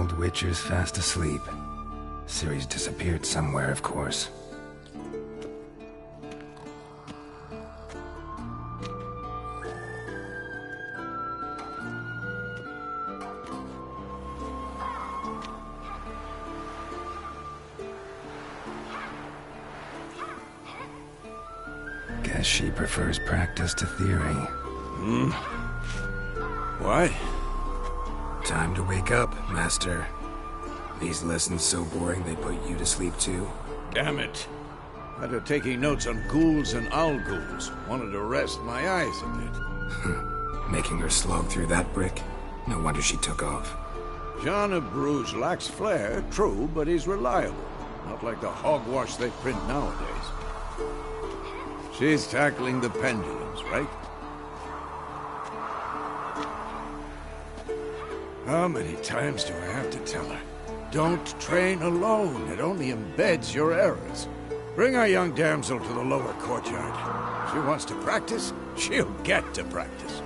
old Witcher's fast asleep. Ciri's disappeared somewhere, of course. Guess she prefers practice to theory. Why? Time to wake up, Master. These lessons so boring they put you to sleep too? Damn it. After taking notes on ghouls and ghouls, wanted to rest my eyes a bit. Making her slog through that brick? No wonder she took off. Jean of Bruges lacks flair, true, but he's reliable. Not like the hogwash they print nowadays. She's tackling the pendulums, right? How many times do I have to tell her? Don't train alone. It only embeds your errors. Bring our young damsel to the lower courtyard. She wants to practice, she'll get to practice.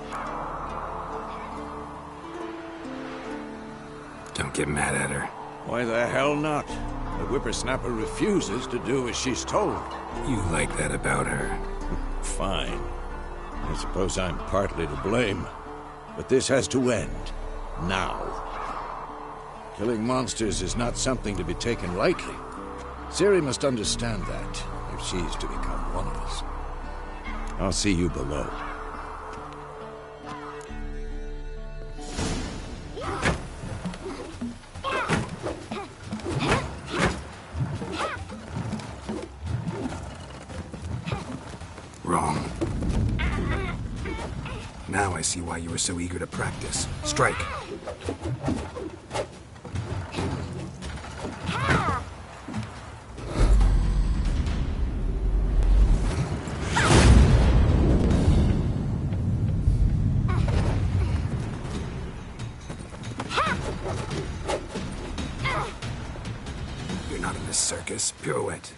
Don't get mad at her. Why the hell not? The whippersnapper refuses to do as she's told. You like that about her. Fine. I suppose I'm partly to blame. But this has to end. Now. Killing monsters is not something to be taken lightly. Ciri must understand that, if she's to become one of us. I'll see you below. Wrong. Now I see why you were so eager to practice. Strike. You're not in this circus. Pirouette.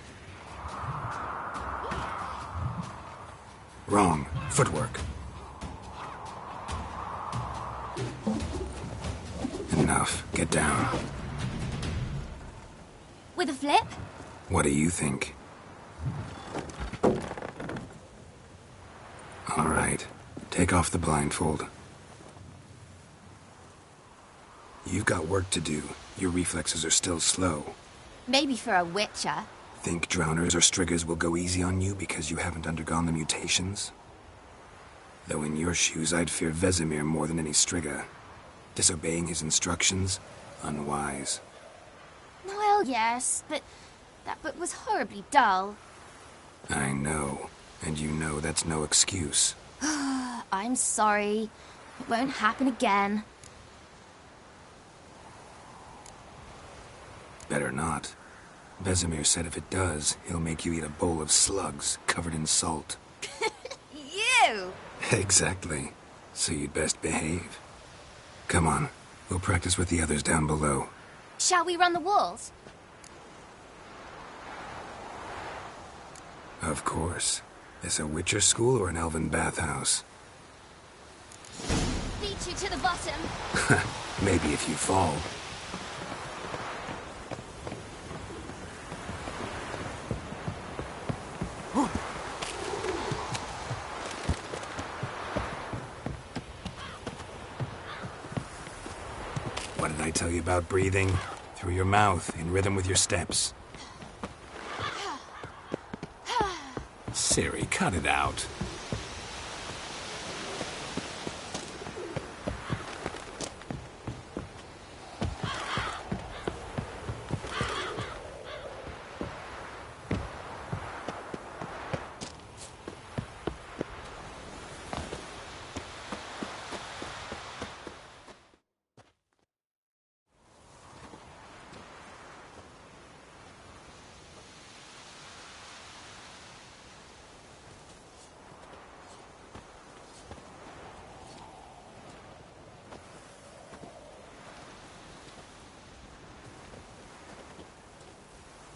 Wrong. Footwork. Enough. Get down. With a flip? What do you think? All right. Take off the blindfold. You've got work to do. Your reflexes are still slow. Maybe for a witcher. Think drowners or striggers will go easy on you because you haven't undergone the mutations? Though in your shoes, I'd fear Vesemir more than any strigger. Disobeying his instructions? Unwise. Well, yes, but that book was horribly dull. I know. And you know that's no excuse. I'm sorry. It won't happen again. Better not. Vesemir said if it does, he'll make you eat a bowl of slugs covered in salt. You! Exactly. So you'd best behave. Come on. We'll practice with the others down below. Shall we run the walls? Of course. This a Witcher school or an elven bathhouse? Beat you to the bottom. Maybe if you fall. What did I tell you about breathing? Through your mouth, in rhythm with your steps. Ciri, cut it out.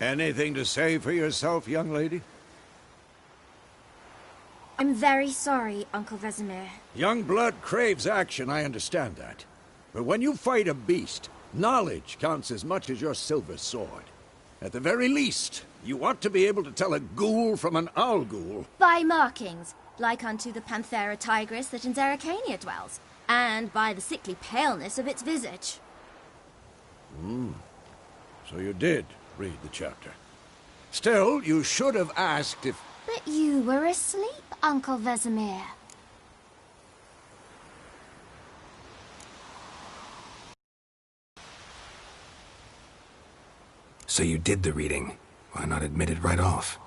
Anything to say for yourself, young lady? I'm very sorry, Uncle Vesemir. Young blood craves action, I understand that. But when you fight a beast, Knowledge counts as much as your silver sword. At the very least, you ought to be able to tell a ghoul from an owl ghoul. By markings, like unto the Panthera tigris that in Zeracania dwells, and by the sickly paleness of its visage. So you did read the chapter. Still, you should have asked if... But you were asleep, Uncle Vesemir. So you did the reading. Why not admit it right off?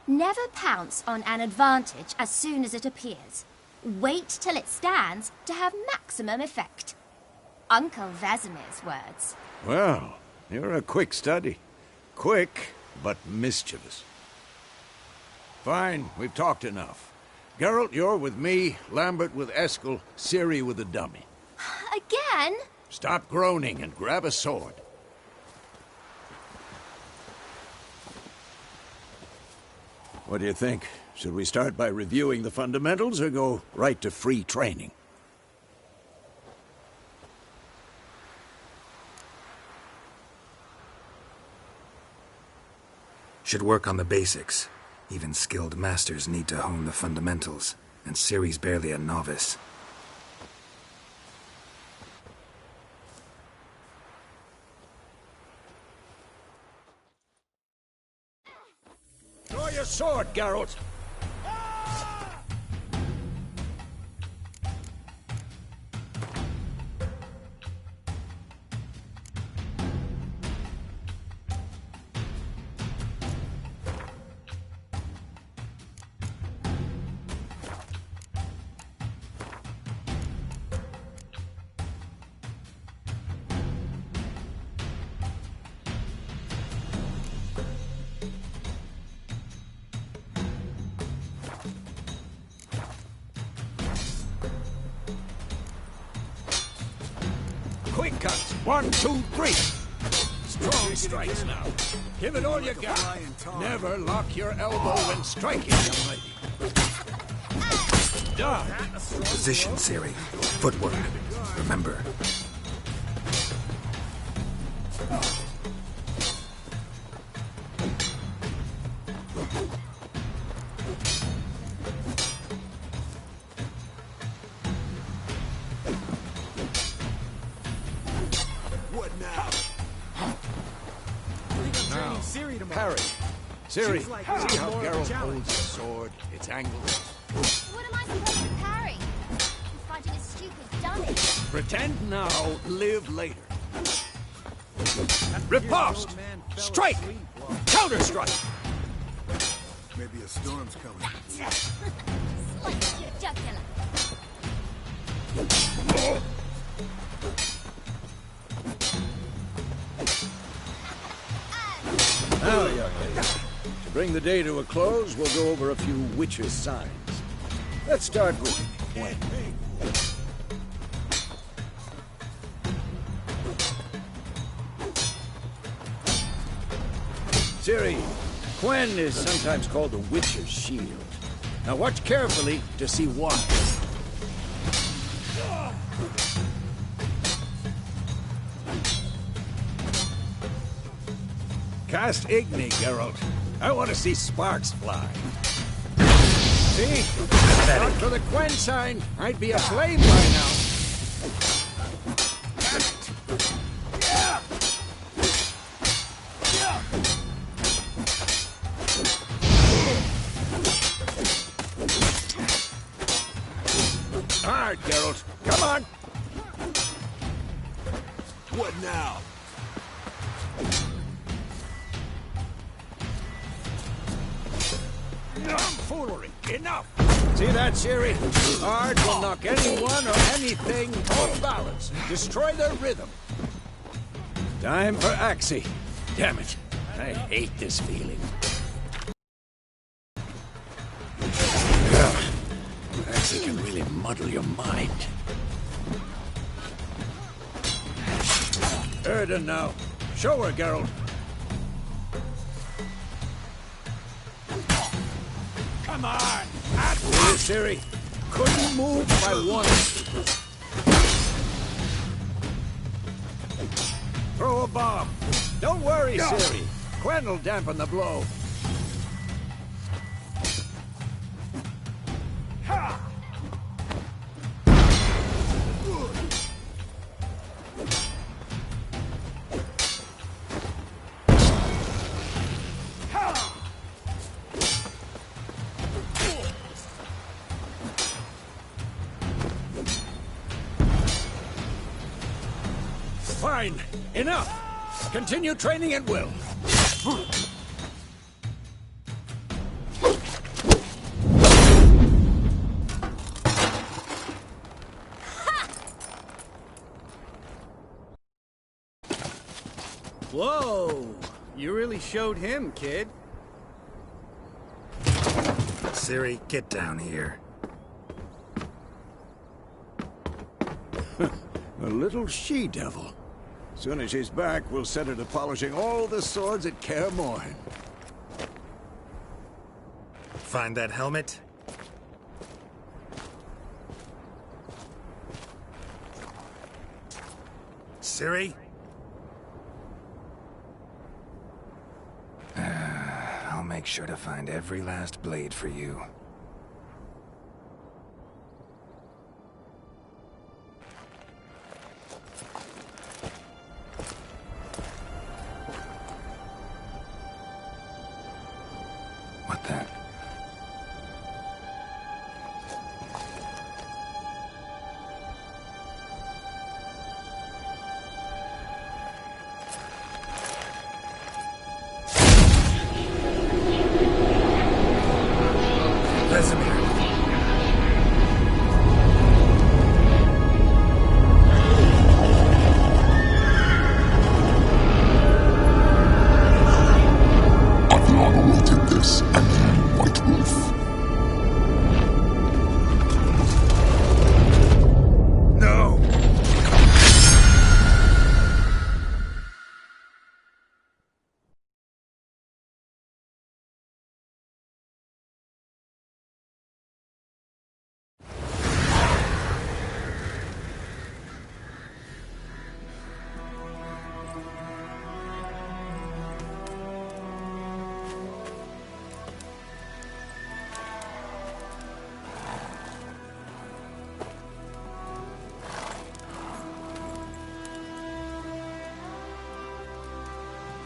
Never pounce on an advantage as soon as it appears. Wait till it stands to have maximum effect. Uncle Vesemir's words. Well, you're a quick study. Quick, but mischievous. Fine, we've talked enough. Geralt, you're with me, Lambert with Eskel, Ciri with the dummy. Again? Stop groaning and grab a sword. What do you think? Should we start by reviewing the fundamentals or go right to free training? Should work on the basics. Even skilled masters need to hone the fundamentals, and Ciri's barely a novice. Draw your sword, Geralt! Quick cuts. 1, 2, 3. Strong strikes now. Give it all you got. Never lock your elbow when striking, young lady. Done. Position, Ciri. Footwork. Remember. Parry. Ciri, see how Geralt holds his sword, its angles. What am I supposed to parry? He's fighting a stupid dummy. Pretend now, live later. Riposte! Strike! Counter-strike! Maybe a storm's coming. Slice your jugular. Now, young lady, to bring the day to a close, we'll go over a few witches' signs. Let's start with Gwen. Ciri, Gwen is sometimes called the Witcher's Shield. Now watch carefully to see why. Cast Igni, Geralt. I want to see sparks fly. See? Not for the Gwen sign, I'd be aflame by now. Hard, Geralt. Come on. What now? Foolery. Enough. See that, Ciri? Hard will knock anyone or anything off balance. Destroy their rhythm. Time for Axie. Damn it. I hate this feeling. Axie can really muddle your mind. Erden now. Show her, Geralt. Come on! At this, Ciri. Couldn't move by one. Throw a bomb. Don't worry, Siri. Quen will dampen the blow. Fine. Enough. Continue training at will. Whoa! You really showed him, kid. Siri, get down here. A little she-devil. Soon as she's back, we'll set her to polishing all the swords at Kaer Morhen. Find that helmet? Siri? I'll make sure to find every last blade for you. What the? Vesemir. Aviana will take this, and you, White Wolf. No!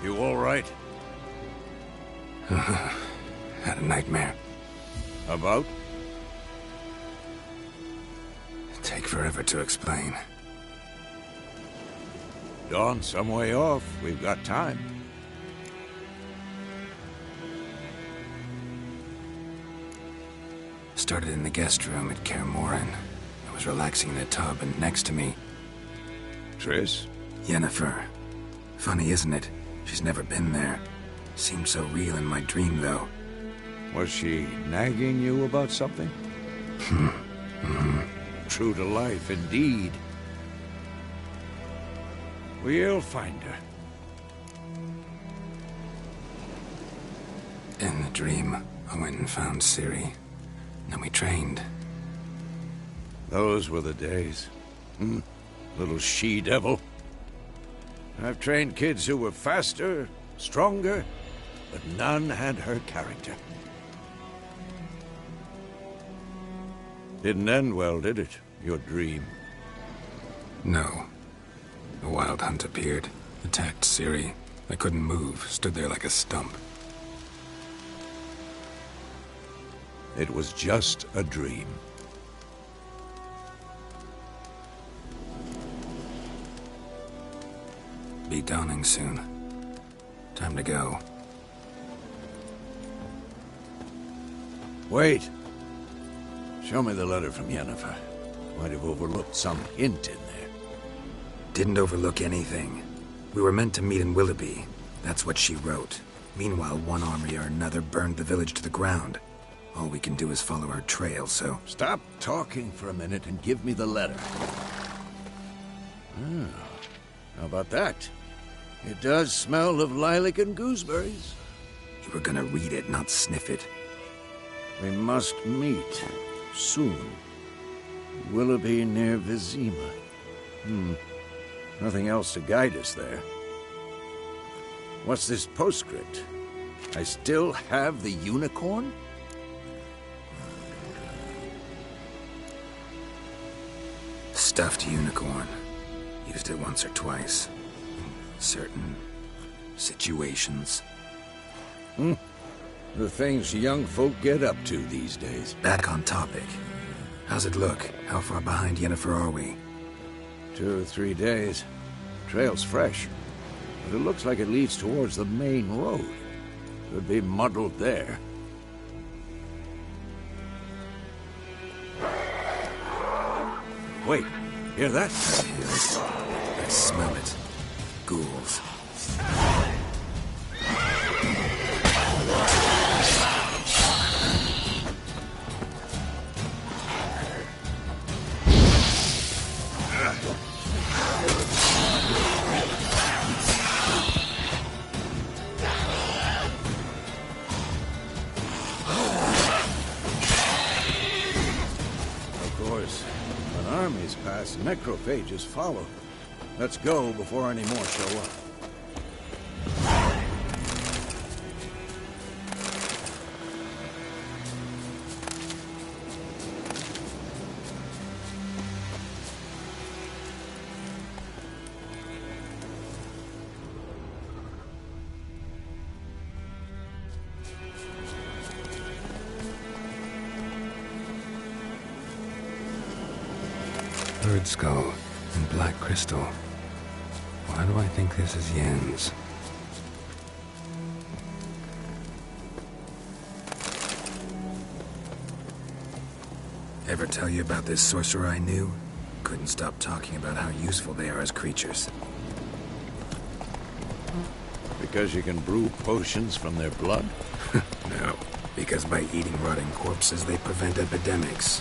You all right? Had a nightmare. About? Take forever to explain. Dawn, some way off. We've got time. Started in the guest room at Kaer Morhen. I was relaxing in a tub, and next to me, Triss? Yennefer. Funny, isn't it? She's never been there. Seemed so real in my dream, though. Was she nagging you about something? True to life, indeed. We'll find her. In the dream, I went and found Ciri. Then we trained. Those were the days. Little she-devil. I've trained kids who were faster, stronger, but none had her character. Didn't end well, did it? Your dream? No. The Wild Hunt appeared, attacked Ciri. I couldn't move, stood there like a stump. It was just a dream. Be dawning soon. Time to go. Wait. Show me the letter from Yennefer. Might have overlooked some hint in there. Didn't overlook anything. We were meant to meet in Willoughby. That's what she wrote. Meanwhile, one army or another burned the village to the ground. All we can do is follow her trail, so... Stop talking for a minute and give me the letter. How about that? It does smell of lilac and gooseberries. You were gonna read it, not sniff it. We must meet. Soon. Willoughby near Vizima. Nothing else to guide us there. What's this postscript? I still have the unicorn? Stuffed unicorn. Used it once or twice. In certain situations. The things young folk get up to these days. Back on topic. How's it look? How far behind Yennefer are we? 2 or 3 days. Trail's fresh, but it looks like it leads towards the main road. Could be muddled there. Wait, hear that? I smell it. Ghouls. Armies pass, necrophages follow. Let's go before any more show up. Bird skull and black crystal. Why do I think this is Yen's? Ever tell you about this sorcerer I knew? Couldn't stop talking about how useful they are as creatures. Because you can brew potions from their blood? No, because by eating rotting corpses, they prevent epidemics.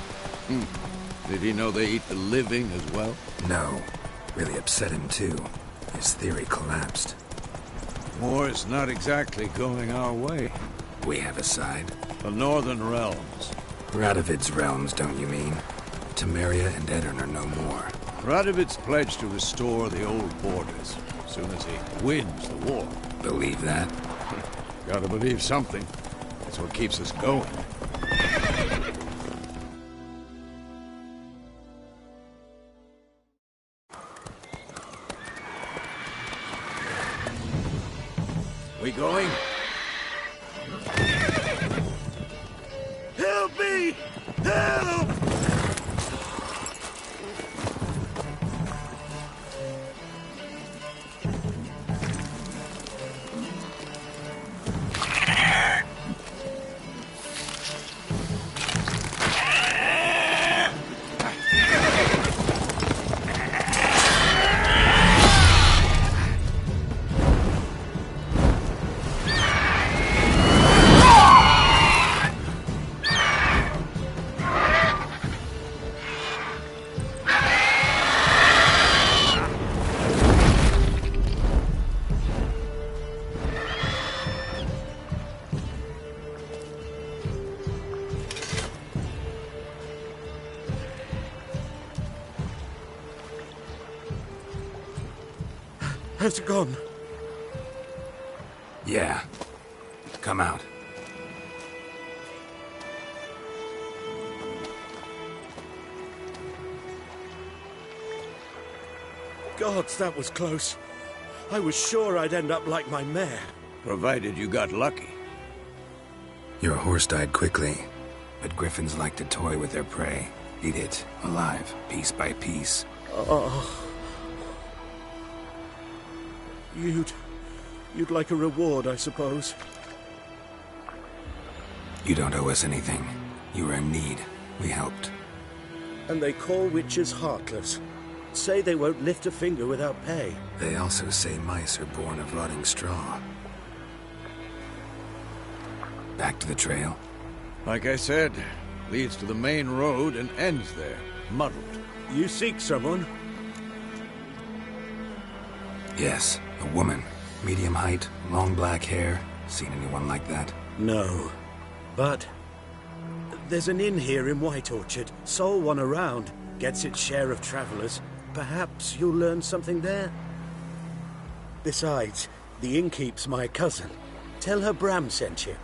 Did he know they eat the living as well? No. Really upset him, too. His theory collapsed. War's not exactly going our way. We have a side. The Northern Realms. Radovid's realms, don't you mean? Temeria and Edirn are no more. Radovid's pledged to restore the old borders as soon as he wins the war. Believe that? Gotta believe something. That's what keeps us going. We going? Help me! Help! Has it gone? Yeah. Come out. Gods, that was close. I was sure I'd end up like my mare. Provided you got lucky. Your horse died quickly, but griffins like to toy with their prey. Eat it, alive, piece by piece. Oh. You'd like a reward, I suppose. You don't owe us anything. You were in need. We helped. And they call witches heartless. Say they won't lift a finger without pay. They also say mice are born of rotting straw. Back to the trail? Like I said, leads to the main road and ends there, muddled. You seek someone? Yes, a woman. Medium height, long black hair. Seen anyone like that? No. But there's an inn here in White Orchard. Sole one around. Gets its share of travelers. Perhaps you'll learn something there? Besides, The innkeep's my cousin. Tell her Bram sent you.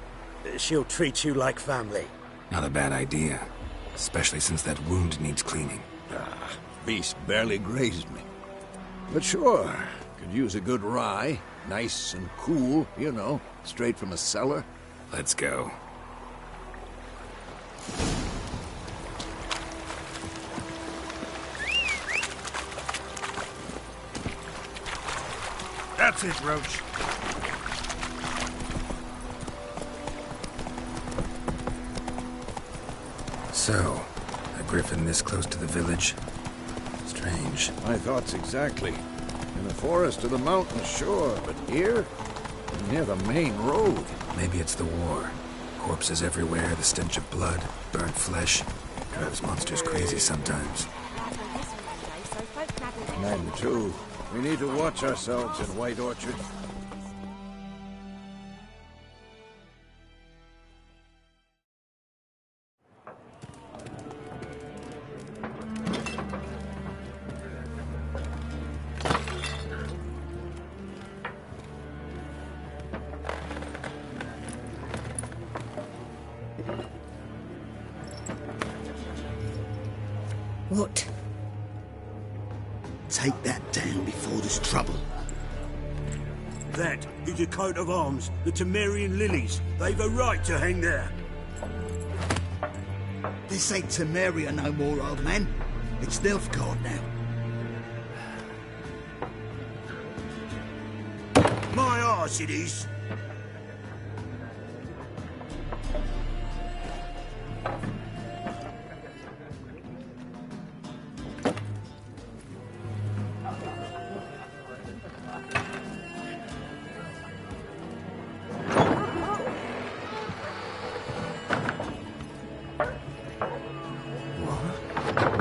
She'll treat you like family. Not a bad idea. Especially since that wound needs cleaning. Beast barely grazed me. But sure, could use a good rye. Nice and cool, you know, straight from a cellar. Let's go. That's it, Roach. So, a griffin this close to the village? Strange. My thoughts exactly. In the forest or the mountains, sure, but here? Near the main road. Maybe it's the war. Corpses everywhere, the stench of blood, burnt flesh. Drives monsters crazy sometimes. Men, too. We need to watch ourselves in White Orchard. What? Take that down before there's trouble. That is a coat of arms, the Temerian lilies. They've a right to hang there. This ain't Temeria no more, old man. It's Nilfgaard now. My arse it is.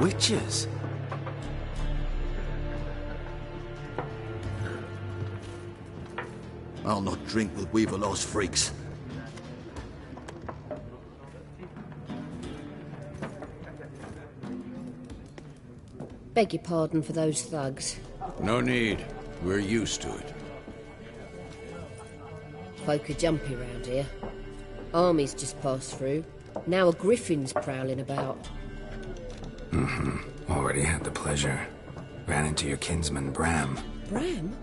Witches? I'll not drink with Weaverlaw's freaks. Beg your pardon for those thugs. No need. We're used to it. Folk are jumpy round here. Armies just passed through. Now a griffin's prowling about. Already had the pleasure. Ran into your kinsman, Bram. Bram?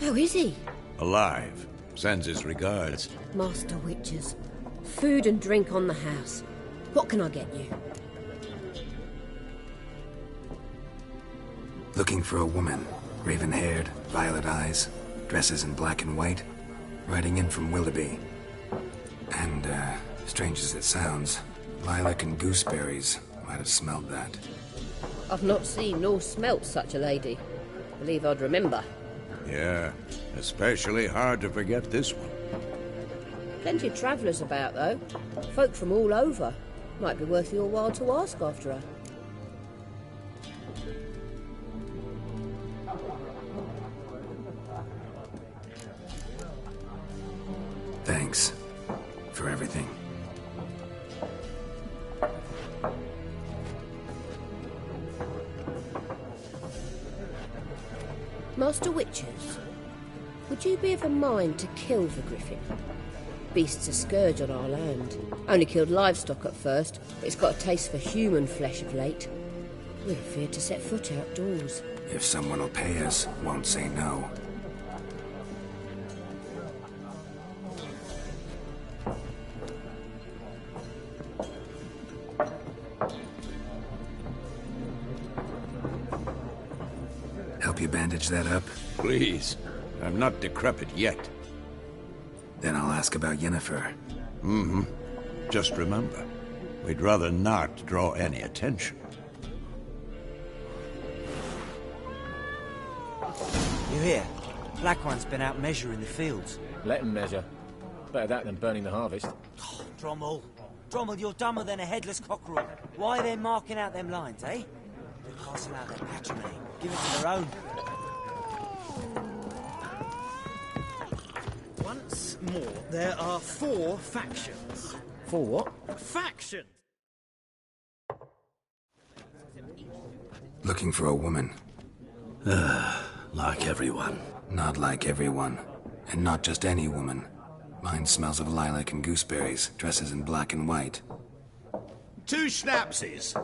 How is he? Alive. Sends his regards. Master Witches. Food and drink on the house. What can I get you? Looking for a woman. Raven-haired, violet eyes, dresses in black and white. Riding in from Willoughby. And, strange as it sounds, lilac and gooseberries. Might have smelled that. I've not seen nor smelt such a lady. Believe I'd remember. Yeah, especially hard to forget this one. Plenty of travellers about, though. Folk from all over. Might be worth your while to ask after her. Thanks for everything. Master Witches, would you be of a mind to kill the griffin? Beast's a scourge on our land. Only killed livestock at first, but it's got a taste for human flesh of late. We're feared to set foot outdoors. If someone will pay us, won't say no. Help you bandage that up? Please. I'm not decrepit yet. Then I'll ask about Yennefer. Just remember, we'd rather not draw any attention. You hear? Black One's been out measuring the fields. Let him measure. Better that than burning the harvest. Oh, Drommel. Drommel, you're dumber than a headless cockerel. Why are they marking out them lines, eh? They're passing out their patrimony. Give it to their own. Once more, there are 4 factions. 4 what? Factions! Looking for a woman. Like everyone. Not like everyone. And not just any woman. Mine smells of lilac and gooseberries, dresses in black and white. 2 schnapsies.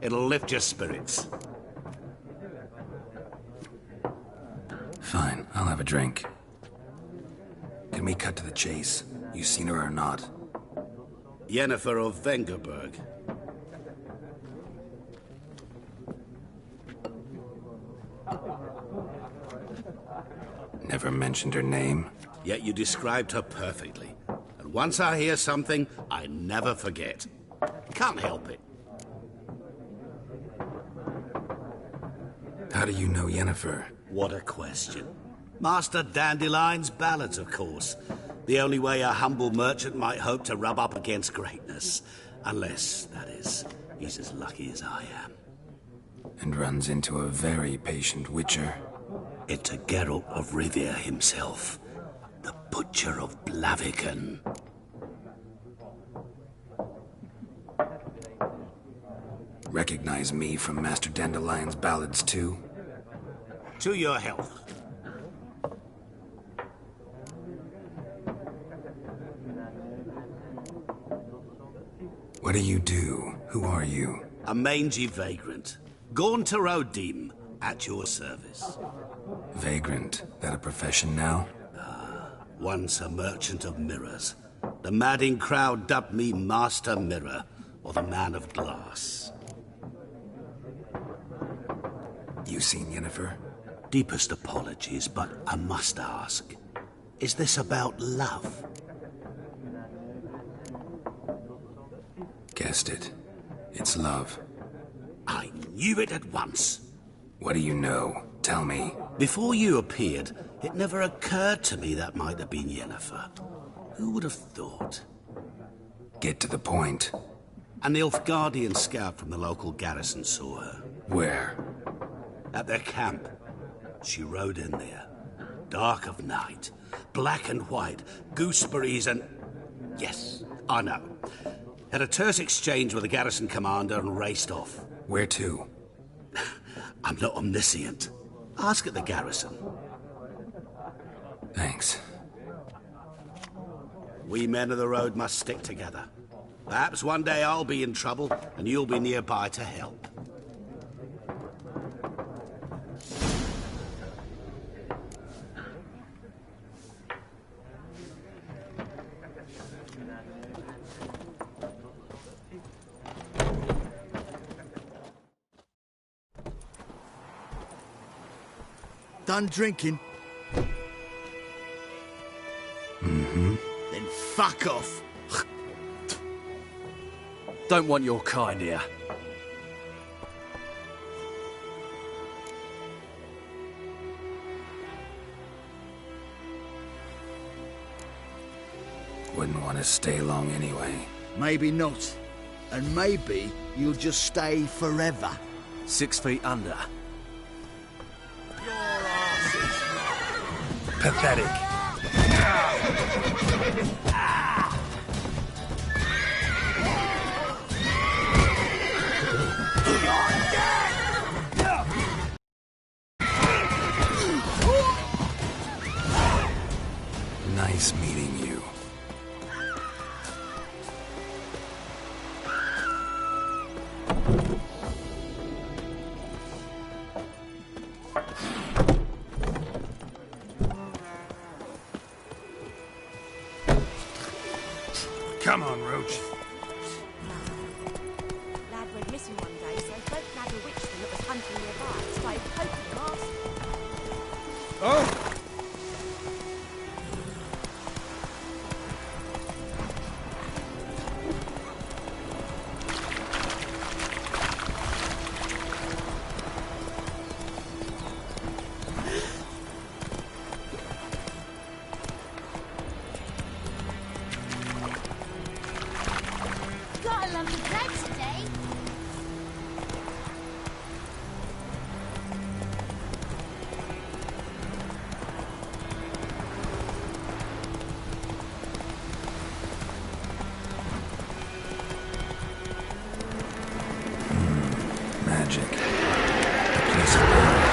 It'll lift your spirits. Fine, I'll have a drink. Can we cut to the chase? You seen her or not? Yennefer of Vengerberg. Never mentioned her name. Yet you described her perfectly. And once I hear something, I never forget. Can't help it. How do you know Yennefer? What a question. Master Dandelion's ballads, of course. The only way a humble merchant might hope to rub up against greatness. Unless, that is, he's as lucky as I am. And runs into a very patient witcher. Into Geralt of Rivia himself. The Butcher of Blaviken. Recognize me from Master Dandelion's ballads, too? To your health. What do you do? Who are you? A mangy vagrant. Gone to Rodim, at your service. Vagrant? That a profession now? Once a merchant of mirrors. The madding crowd dubbed me Master Mirror, or the Man of Glass. You seen Yennefer? Deepest apologies, but I must ask. Is this about love? Guessed it. It's love. I knew it at once. What do you know? Tell me. Before you appeared, it never occurred to me that might have been Yennefer. Who would have thought? Get to the point. An Nilfgaardian scout from the local garrison saw her. Where? At their camp. She rode in there. Dark of night. Black and white. Gooseberries and... Yes, I know. Had a terse exchange with the garrison commander and raced off. Where to? I'm not omniscient. Ask at the garrison. Thanks. We men of the road must stick together. Perhaps one day I'll be in trouble and you'll be nearby to help. Done drinking? Mm-hmm. Then fuck off. Don't want your kind here. Wouldn't want to stay long anyway. Maybe not. And maybe you'll just stay forever. 6 feet under. Pathetic. Nice meeting you. Come on, Roach. Lad went missing one day, so folk nabbed a witchman that was hunting nearby and started poking him arse. Oh! Got a lump of bread today. Magic. A piece of power.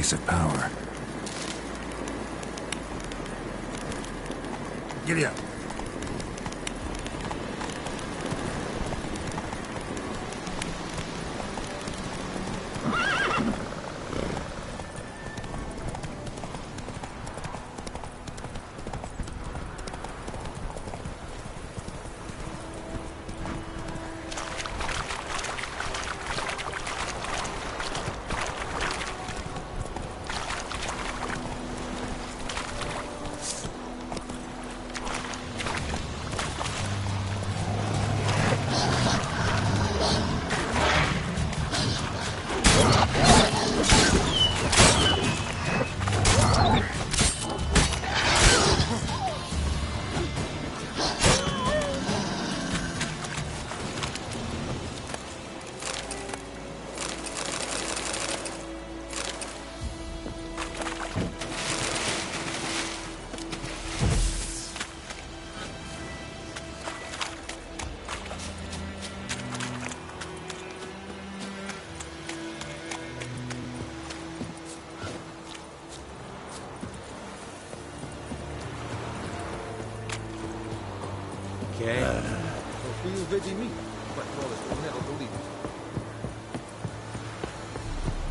place of power. Giddy up.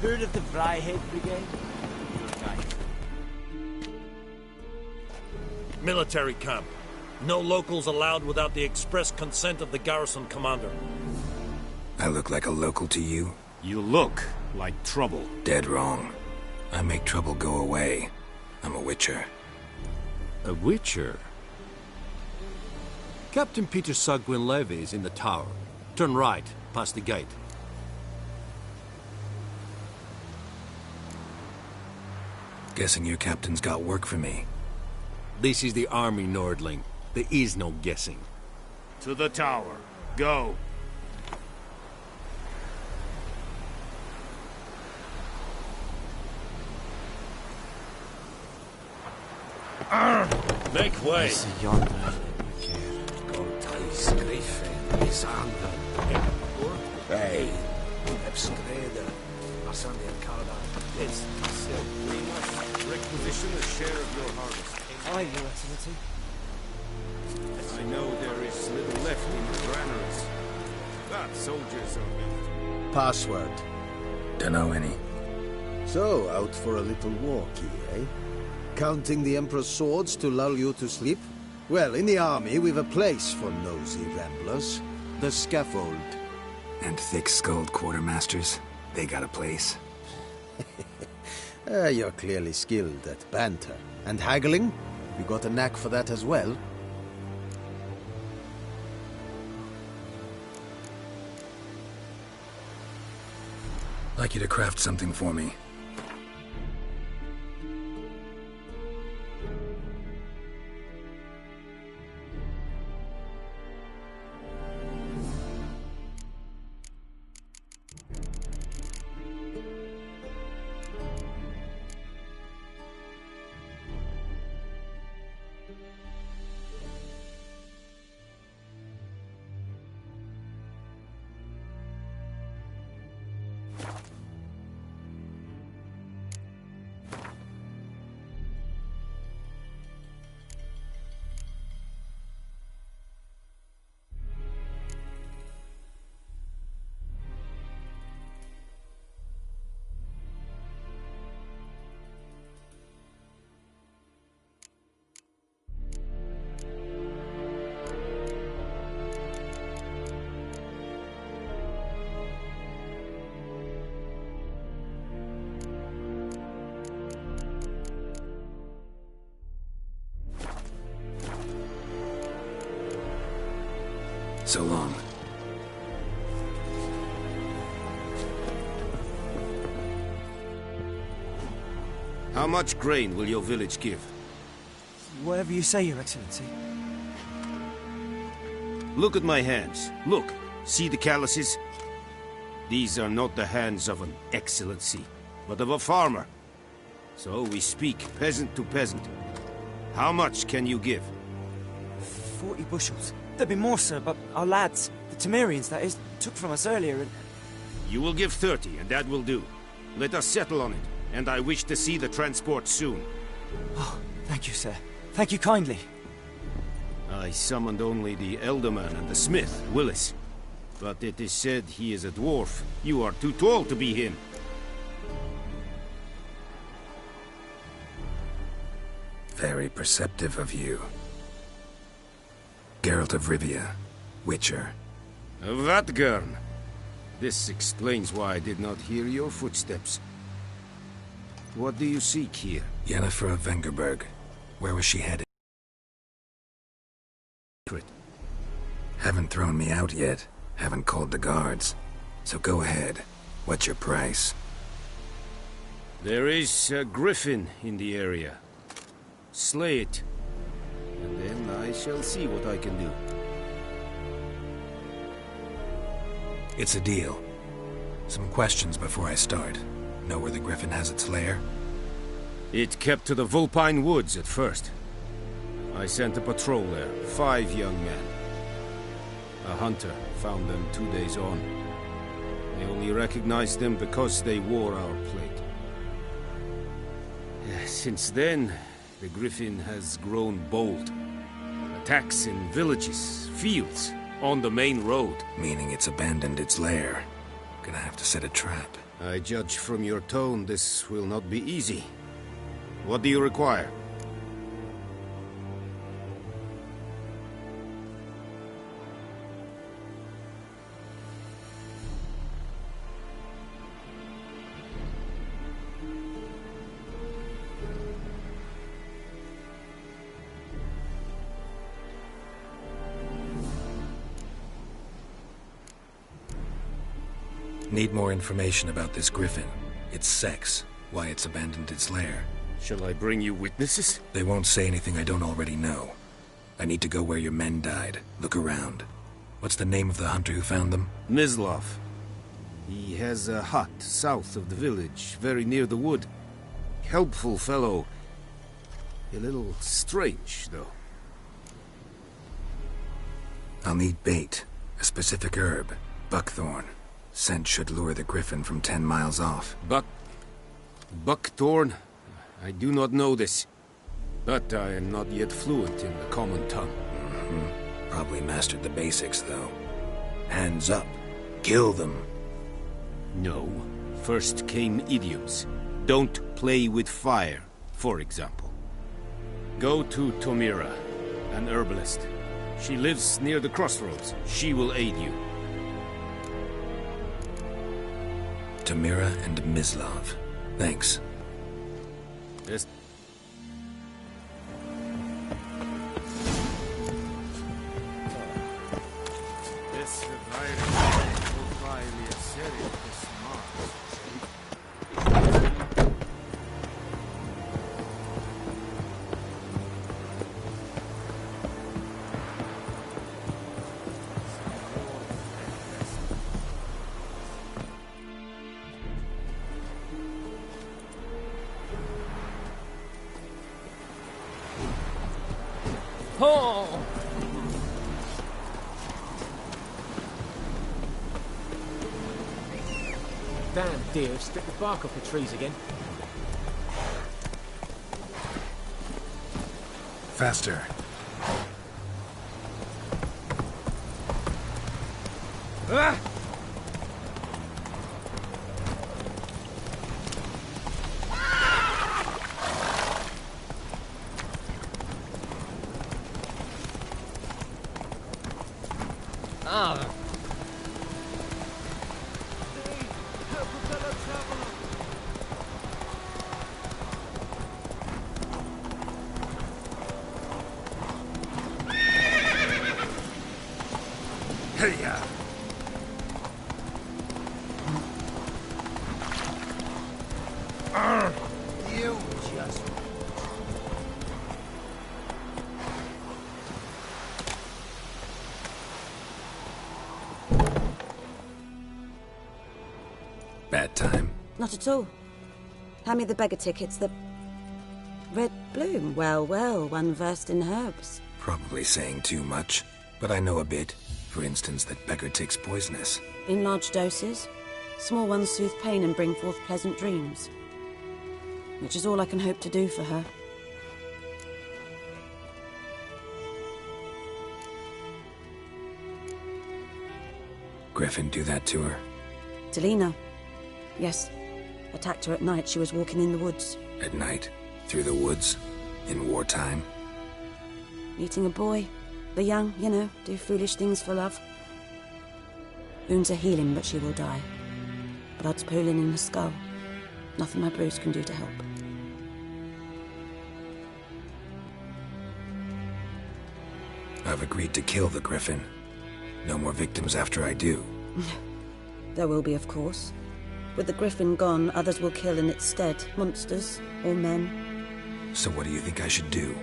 Heard of the Flyhead Brigade? Military camp. No locals allowed without the express consent of the garrison commander. I look like a local to you? You look like trouble. Dead wrong. I make trouble go away. I'm a witcher. A witcher? Captain Peter Sagwin Levy is in the tower. Turn right, past the gate. Guessing your captain's got work for me. This is the army, Nordling. There is no guessing. To the tower. Go. Make way. Hey. We must requisition a share of your harvest. Aye, Your Excellency. I know there is little left in your granaries, but soldiers are left. Password. Dunno any. So, out for a little walkie, eh? Counting the Emperor's swords to lull you to sleep? Well, in the army, we've a place for nosy ramblers. The scaffold. And thick-skulled quartermasters? They got a place? You're clearly skilled at banter. And haggling? You got a knack for that as well? Like you to craft something for me. So long. How much grain will your village give? Whatever you say, Your Excellency. Look at my hands. Look. See the calluses? These are not the hands of an excellency, but of a farmer. So we speak peasant to peasant. How much can you give? 40 bushels. There'd be more, sir, but our lads, the Temerians, that is, took from us earlier and... You will give 30, and that will do. Let us settle on it. and I wish to see the transport soon. Oh, thank you, sir. Thank you kindly. I summoned only the Elderman and the smith, Willis. But it is said he is a dwarf. You are too tall to be him. Very perceptive of you. Geralt of Rivia, Witcher. Vatgern. This explains why I did not hear your footsteps. What do you seek here? Yennefer of Vengerberg. Where was she headed? Haven't thrown me out yet. Haven't called the guards. So go ahead. What's your price? There is a griffin in the area. Slay it. And then I shall see what I can do. It's a deal. Some questions before I start. Know where the griffin has its lair? It kept to the Vulpine Woods at first. I sent a patrol there, 5 young men. A hunter found them 2 days on. I only recognized them because they wore our plate. Since then, the griffin has grown bold. Attacks in villages, fields, on the main road. Meaning it's abandoned its lair. Gonna have to set a trap. I judge from your tone this will not be easy. What do you require? Need more information about this griffin. Its sex, why it's abandoned its lair. Shall I bring you witnesses? They won't say anything I don't already know. I need to go where your men died. Look around. What's the name of the hunter who found them? Mislav. He has a hut south of the village, very near the wood. Helpful fellow. A little strange, though. I'll need bait. A specific herb. Buckthorn. Scent should lure the griffin from 10 miles off. Buckthorn? I do not know this. But I am not yet fluent in the common tongue. Probably mastered the basics, though. Hands up. Kill them. No. First came idioms. Don't play with fire, for example. Go to Tomira, an herbalist. She lives near the crossroads. She will aid you. Tomira and Mislav. Thanks. Yes. This virus will finally set it this Oh! Damn deer, stripped the bark off the trees again. Faster. Ah! You just... Bad time. Not at all. Hand me the beggar tickets, the... Red bloom. Well, well, one versed in herbs. Probably saying too much, but I know a bit. For instance, that beggar tick's poisonous. In large doses. Small ones soothe pain and bring forth pleasant dreams. which is all I can hope to do for her. Griffin do that to her? Delina. Yes. Attacked her at night. She was walking in the woods. At night? Through the woods? In wartime? Meeting a boy. The young, you know, do foolish things for love. Wounds are healing, but she will die. Blood's pooling in the skull. Nothing my bruise can do to help. I've agreed to kill the Griffin. No more victims after I do. There will be, of course. With the Griffin gone, others will kill in its stead. Monsters, or men. So what do you think I should do?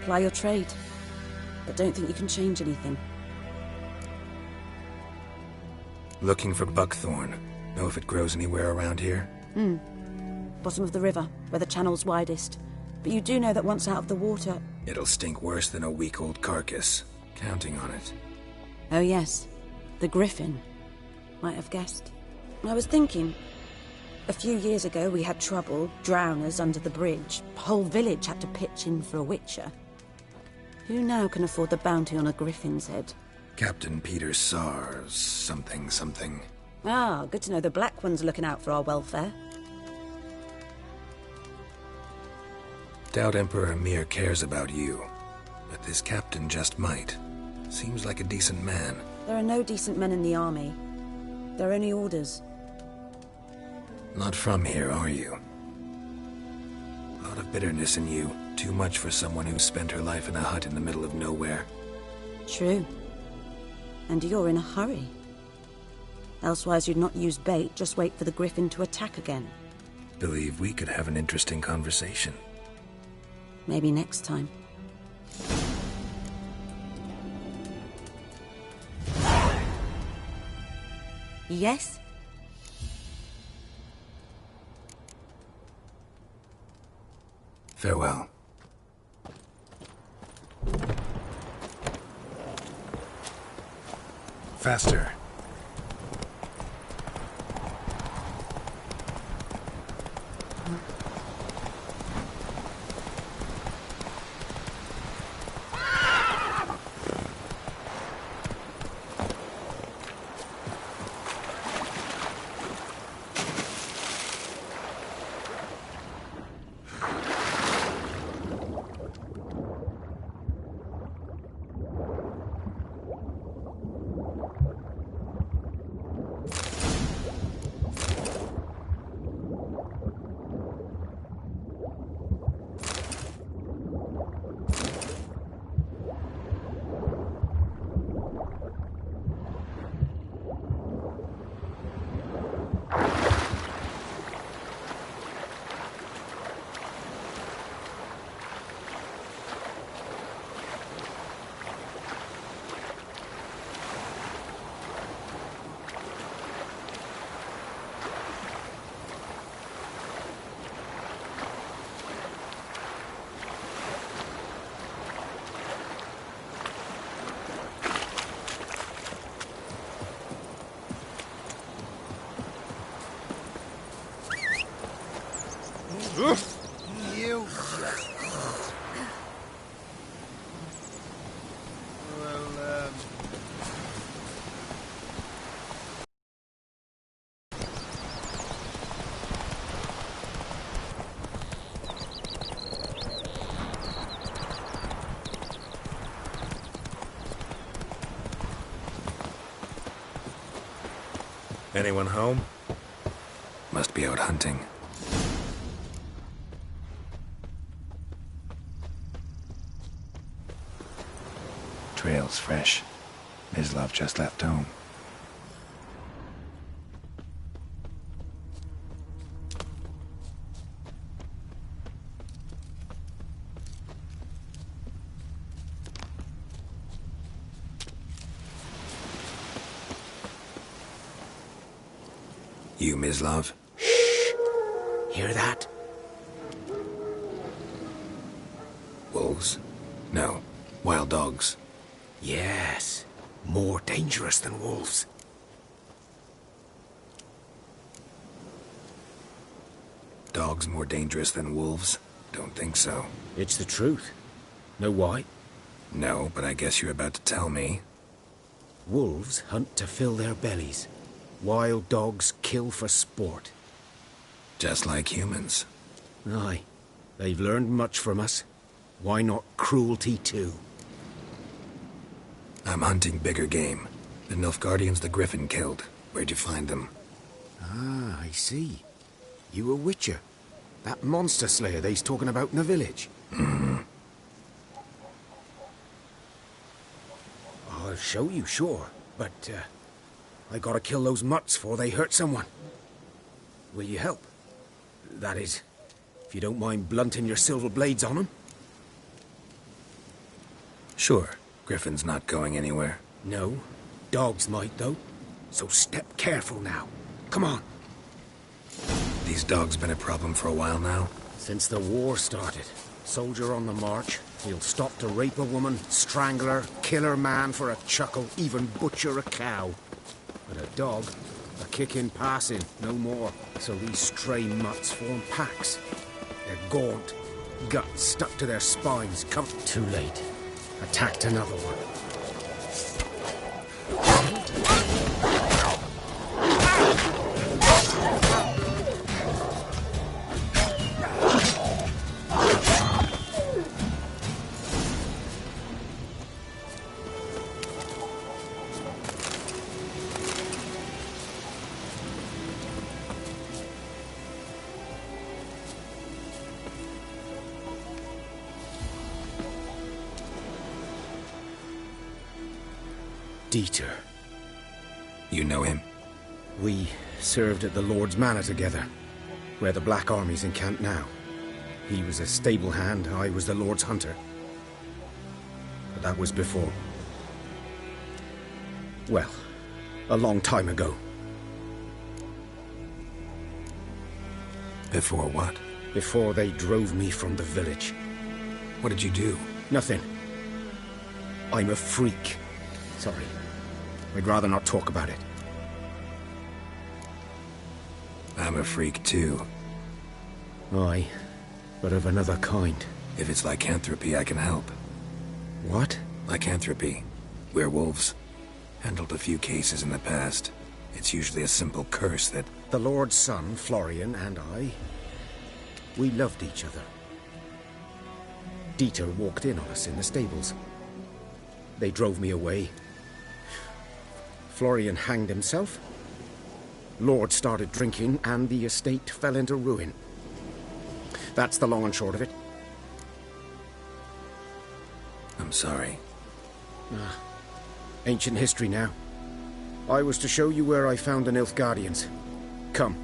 Ply your trade. But don't think you can change anything. Looking for buckthorn. Know if it grows anywhere around here? Bottom of the river, where the channel's widest. But you do know that once out of the water... It'll stink worse than a week-old carcass. Counting on it. Oh yes, the Griffin. Might have guessed. I was thinking... A few years ago we had trouble, drowners under the bridge. Whole village had to pitch in for a witcher. Who now can afford the bounty on a Griffin's head? Captain Peter Sars, something. Ah, good to know the Black One's looking out for our welfare. Doubt Emperor Emir cares about you. But this captain just might. Seems like a decent man. There are no decent men in the army. They're only orders. Not from here, are you? A lot of bitterness in you. Too much for someone who spent her life in a hut in the middle of nowhere. True. And you're in a hurry. Elsewise you'd not use bait, just wait for the Griffin to attack again. Believe we could have an interesting conversation. Maybe next time. Yes? Farewell. Faster. You. Well, Anyone home? Must be out hunting. Trail's fresh. Mislav just left home. You, Mislav? Shh! Hear that? Wolves? No. Wild dogs. Yes. More dangerous than wolves. dogs more dangerous than wolves? Don't think so. It's the truth. Know why? No, but I guess you're about to tell me. Wolves hunt to fill their bellies. Wild dogs kill for sport. Just like humans. Aye. They've learned much from us. Why not cruelty too? I'm hunting bigger game. The Nilfgaardians the Griffin killed. Where'd you find them? Ah, I see. You a witcher. That monster slayer they's talking about in the village. Mm-hmm. I'll show you, sure. But, I gotta kill those mutts before they hurt someone. Will you help? That is, if you don't mind blunting your silver blades on them. Sure. Griffin's not going anywhere. No. Dogs might, though. So step careful now. Come on. These dogs been a problem for a while now? Since the war started. Soldier on the march. He'll stop to rape a woman, strangle her, kill her man for a chuckle, even butcher a cow. But a dog, a kick in passing, no more. So these stray mutts form packs. They're gaunt, guts stuck to their spines. Come too late. Attacked another one. Dieter. You know him? We served at the Lord's Manor together, where the Black Army's encamped now. He was a stable hand, I was the Lord's hunter. But that was before. Well, a long time ago. Before what? Before they drove me from the village. What did you do? Nothing. I'm a freak. Sorry. I'd rather not talk about it. I'm a freak too. Aye, but of another kind. If it's lycanthropy, I can help. What? Lycanthropy. Werewolves. Handled a few cases in the past. It's usually a simple curse that... The Lord's son, Florian, and I... we loved each other. Dieter walked in on us in the stables. They drove me away. Florian hanged himself. Lord started drinking, and the estate fell into ruin. That's the long and short of it. I'm sorry. Ancient history now. I was to show you where I found the Nilfgaardians. Come.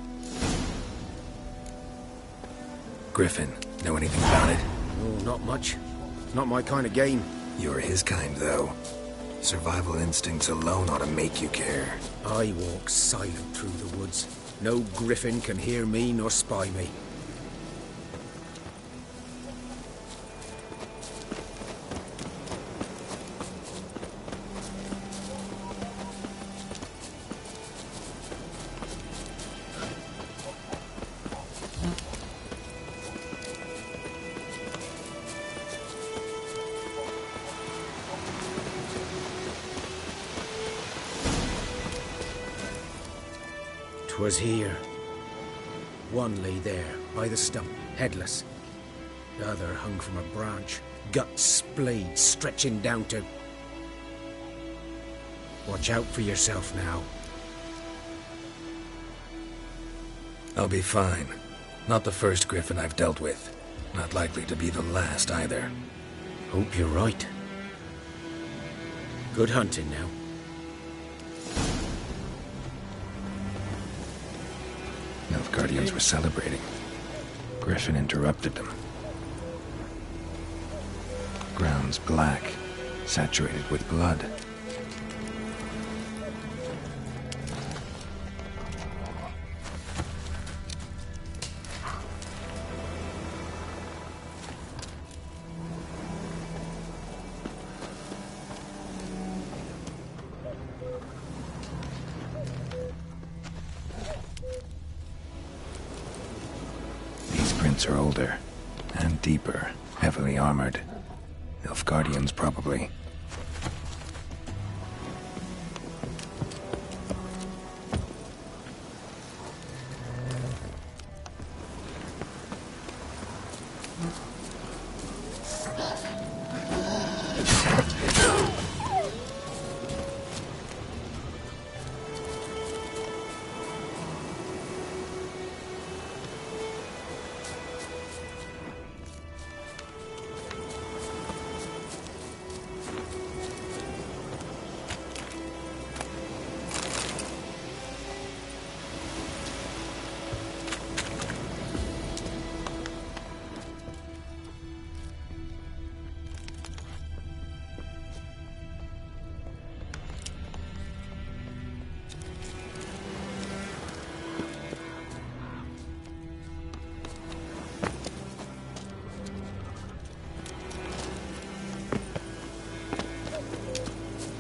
Griffin, know anything about it? Oh, not much. Not my kind of game. You're his kind, though. Survival instincts alone ought to make you care. I walk silent through the woods. No griffin can hear me nor spy me. Was here. One lay there, by the stump, headless. The other hung from a branch, guts splayed, stretching down to... Watch out for yourself now. I'll be fine. Not the first griffin I've dealt with. Not likely to be the last, either. Hope you're right. Good hunting now. Nilfgaardians were celebrating. Griffin interrupted them. Ground's black, saturated with blood. Roots are older and deeper, heavily armored. Nilfgaardians, probably.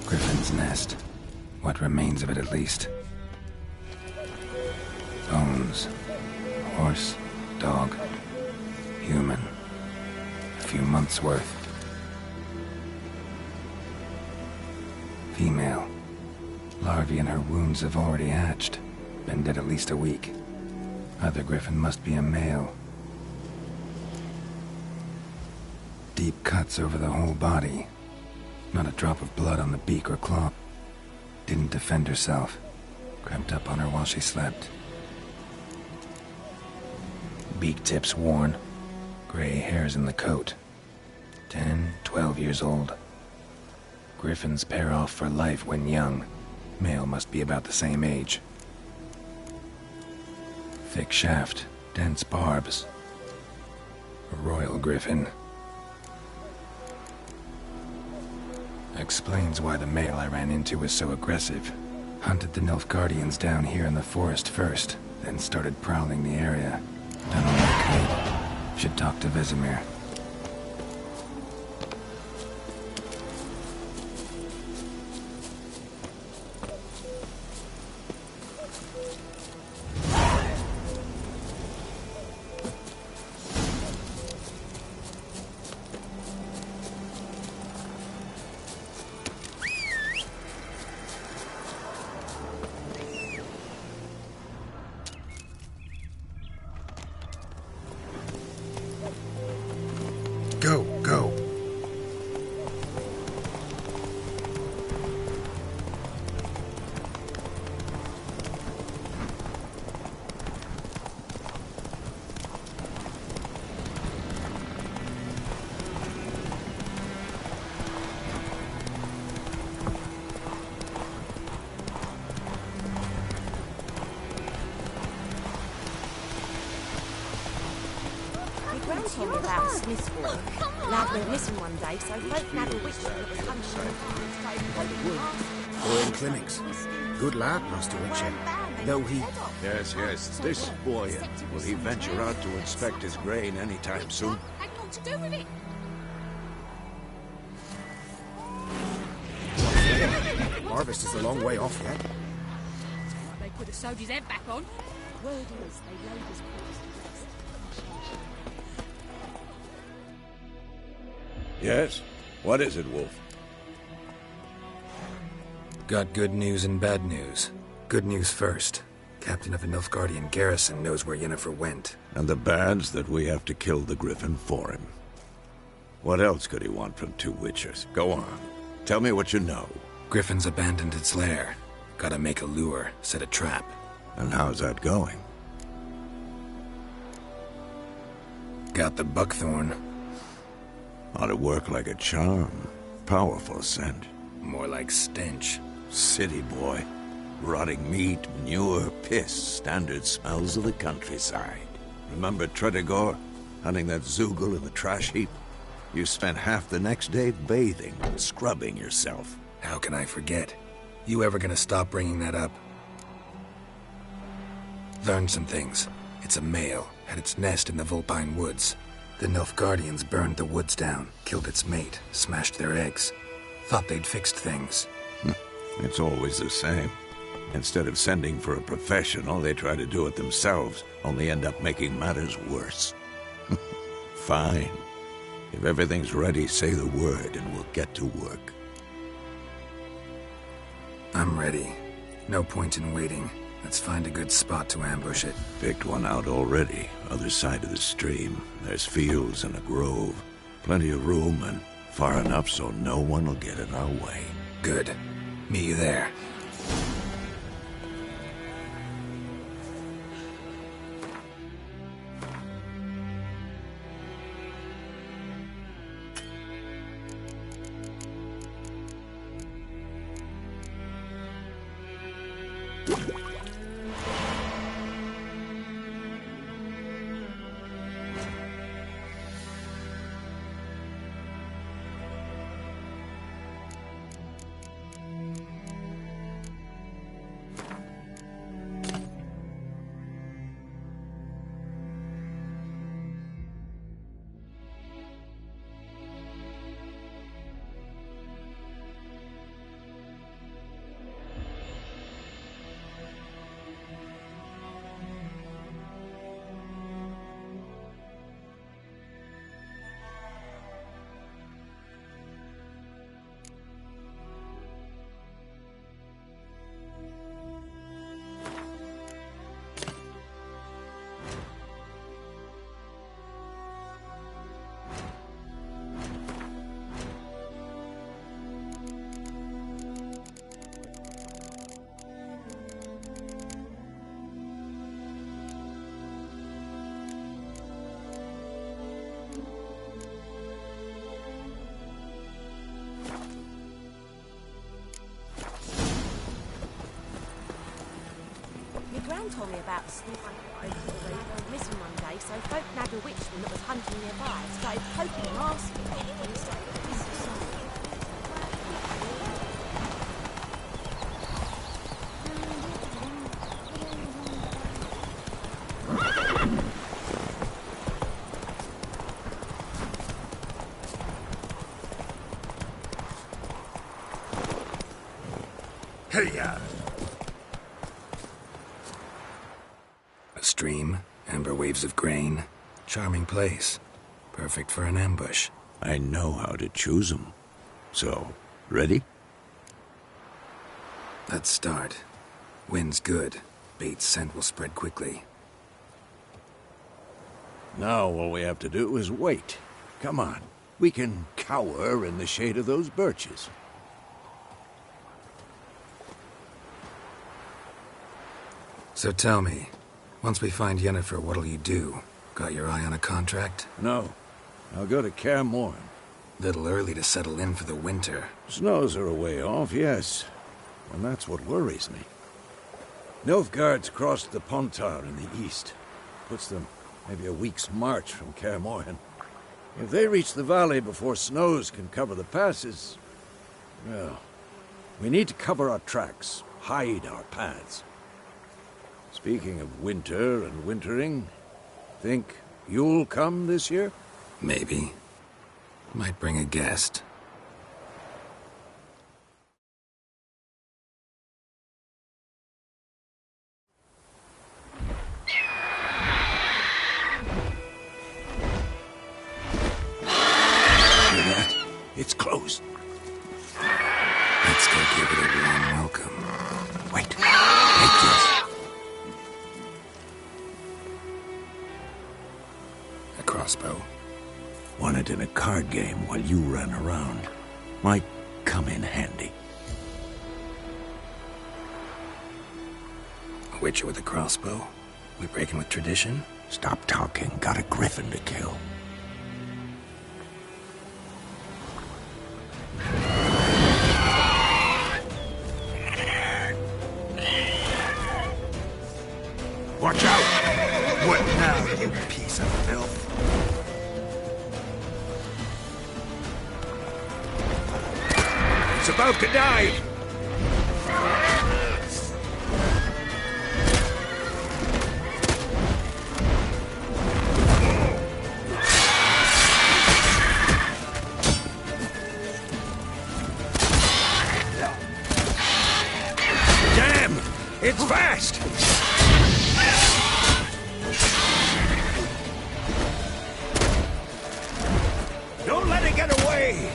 Griffin's nest. What remains of it, at least. Bones. Horse, dog, human. A few months' worth. Female. Larvae in her wounds have already hatched. Been dead at least a week. Other griffin must be a male. Deep cuts over the whole body. Not a drop of blood on the beak or claw. Didn't defend herself. Crept up on her while she slept. Beak tips worn. Gray hairs in the coat. 10, 12 years old. Griffins pair off for life when young. Male must be about the same age. Thick shaft, dense barbs. A royal griffin. Explains why the male I ran into was so aggressive. Hunted the Nilfgaardians down here in the forest first, then started prowling the area. Done all I could. Should talk to Vesemir. Go, go. About Smithsburg. Lad went missing one day, so folk had a witch that was Boy in clinics. Good lad, Master Witcher. Though he... Yes, yes. This boy, will he venture out to inspect his grain anytime soon? Had got to do with it. Harvest is a long way off yet. They could have sewed his head back on. Word is, they laid his corpse to rest. Yes? What is it, Wolf? Got good news and bad news. Good news first. Captain of the Nilfgaardian garrison knows where Yennefer went. And the bad's that we have to kill the Griffin for him. What else could he want from two witchers? Go on. Tell me what you know. Griffin's abandoned its lair. Gotta make a lure, set a trap. And how's that going? Got the buckthorn. Ought to work like a charm. Powerful scent. More like stench. City boy. Rotting meat, manure, piss. Standard smells of the countryside. Remember Tredegor? Hunting that Zoogle in the trash heap? You spent half the next day bathing and scrubbing yourself. How can I forget? You ever gonna stop bringing that up? Learned some things. It's a male. Had its nest in the Vulpine Woods. The Nilfgaardians burned the woods down, killed its mate, smashed their eggs. Thought they'd fixed things. It's always the same. Instead of sending for a professional, they try to do it themselves, only end up making matters worse. Fine. If everything's ready, say the word and we'll get to work. I'm ready. No point in waiting. Let's find a good spot to ambush it. Picked one out already. Other side of the stream. There's fields and a grove. Plenty of room and far enough so no one will get in our way. Good. Meet you there. Gran told me about a sneak missing one day, so folk nabbed a witchman that was hunting nearby. Started poking and asking. Hey-ya! A stream, amber waves of grain. Charming place. Perfect for an ambush. I know how to choose them. So, ready? Let's start. Wind's good. Bait's scent will spread quickly. Now all we have to do is wait. Come on. We can cower in the shade of those birches. So tell me, once we find Yennefer, what'll you do? Got your eye on a contract? No. I'll go to Kaer Morhen. Little early to settle in for the winter. Snows are a way off, yes. And that's what worries me. Nilfgaard's crossed the Pontar in the east. Puts them maybe a week's march from Kaer Morhen. If they reach the valley before snows can cover the passes, well, we need to cover our tracks, hide our paths. Speaking of winter and wintering, think you'll come this year? Maybe. Might bring a guest. Hear that? It's close. Let's go give it a warm welcome. Wait. Take this. A crossbow. Won it in a card game while you ran around. Might come in handy. A witcher with a crossbow? We breaking with tradition? Stop talking. Got a griffin to kill. Watch out! What now, you piece of filth? It's about to die! Damn! It's fast! Don't let it get away!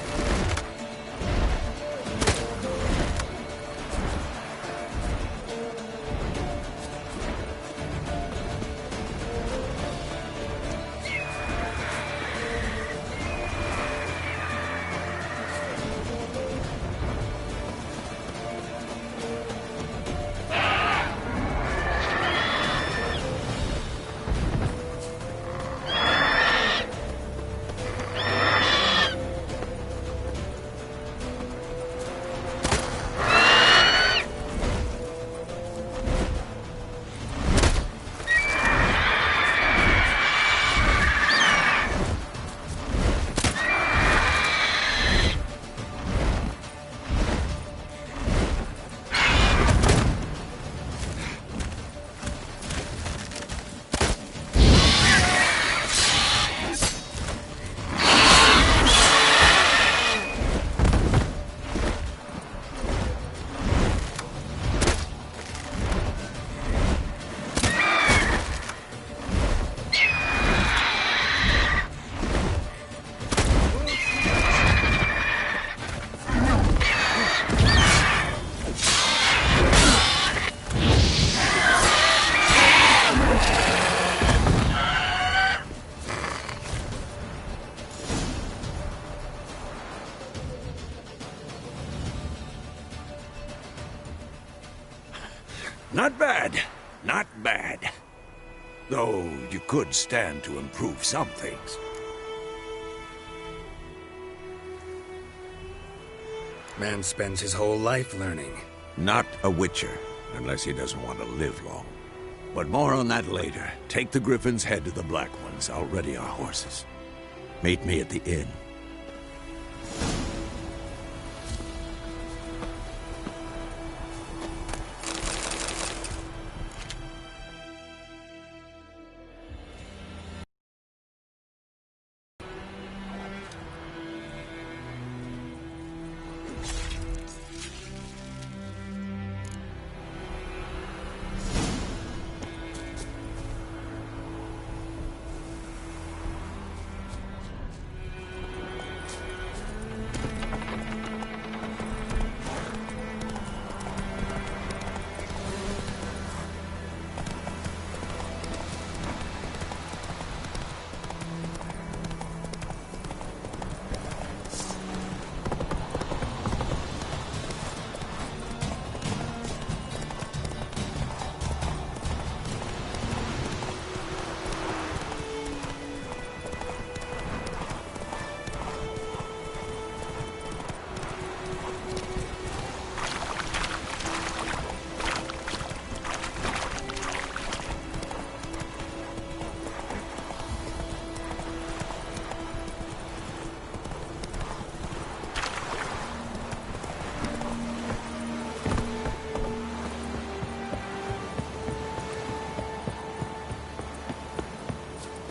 Not bad. Not bad. Though you could stand to improve some things. Man spends his whole life learning. Not a witcher, unless he doesn't want to live long. But more on that later. Take the Griffin's head to the Black Ones. I'll ready our horses. Meet me at the inn.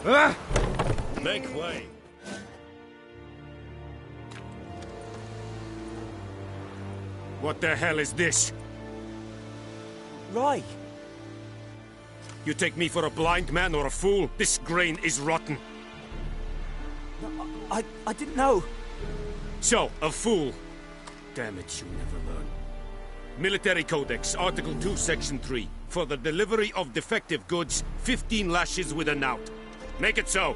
Ah! Make way. What the hell is this? Right. You take me for a blind man or a fool? This grain is rotten. No, I didn't know. So, a fool. Damn it, you never learn. Military Codex, Article 2, Section 3. For the delivery of defective goods, 15 lashes with a knout. Make it so.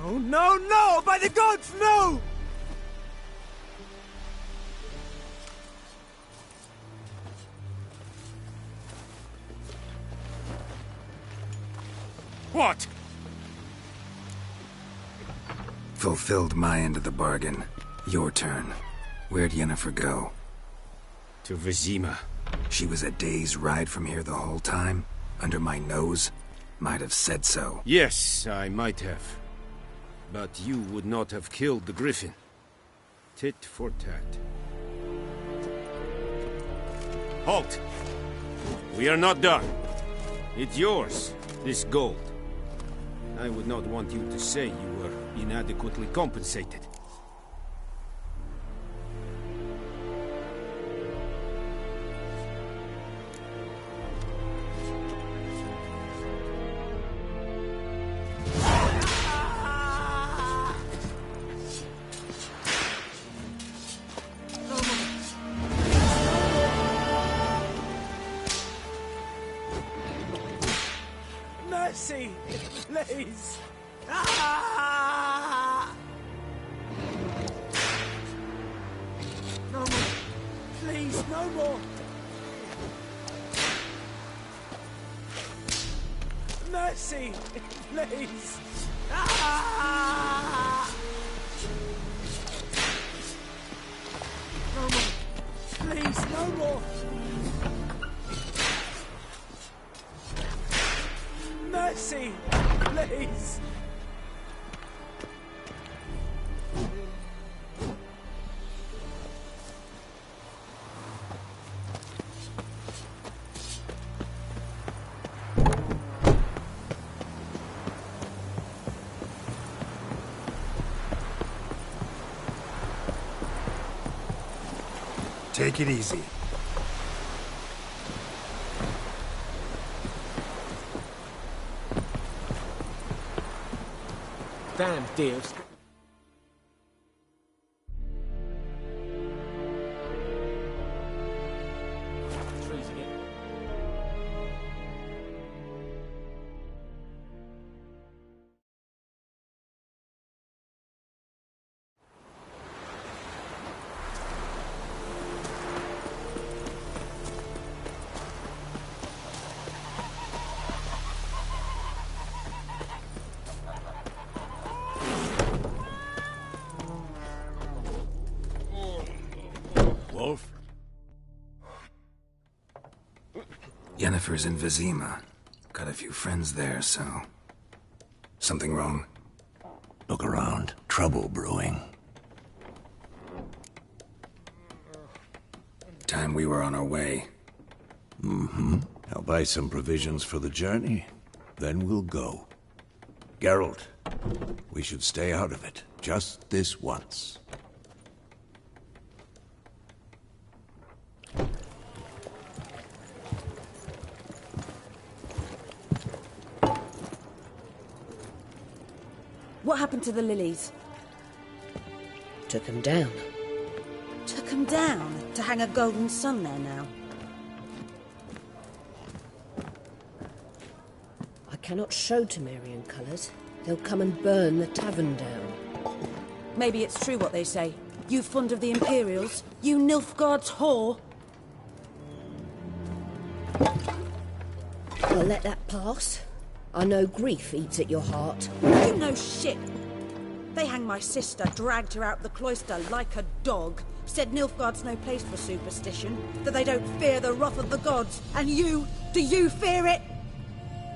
No, no, no! By the gods, no! What? Fulfilled my end of the bargain. Your turn. Where'd Yennefer go? To Vizima. She was a day's ride from here the whole time? Under my nose? Might have said so. Yes, I might have. But you would not have killed the Griffin. Tit for tat. Halt! We are not done. It's yours, this gold. I would not want you to say you were inadequately compensated. Please! Ah! No more. Please, no more. Mercy, please. Ah! No more. Please, no more. Mercy, please. Take it easy. Damn deers. Trees again. Wolf? Yennefer's in Vizima. Got a few friends there, so... Something wrong? Look around. Trouble brewing. Time we were on our way. Mm-hmm. I'll buy some provisions for the journey. Then we'll go. Geralt, we should stay out of it. Just this once. What happened to the lilies? Took them down. Took them down to hang a golden sun there now. I cannot show Temerian colours. They'll come and burn the tavern down. Maybe it's true what they say. You fond of the Imperials? You Nilfgaard's whore? I'll let that pass. I know grief eats at your heart. You know shit. They hanged my sister, dragged her out the cloister like a dog. Said Nilfgaard's no place for superstition, that they don't fear the wrath of the gods. And you, do you fear it?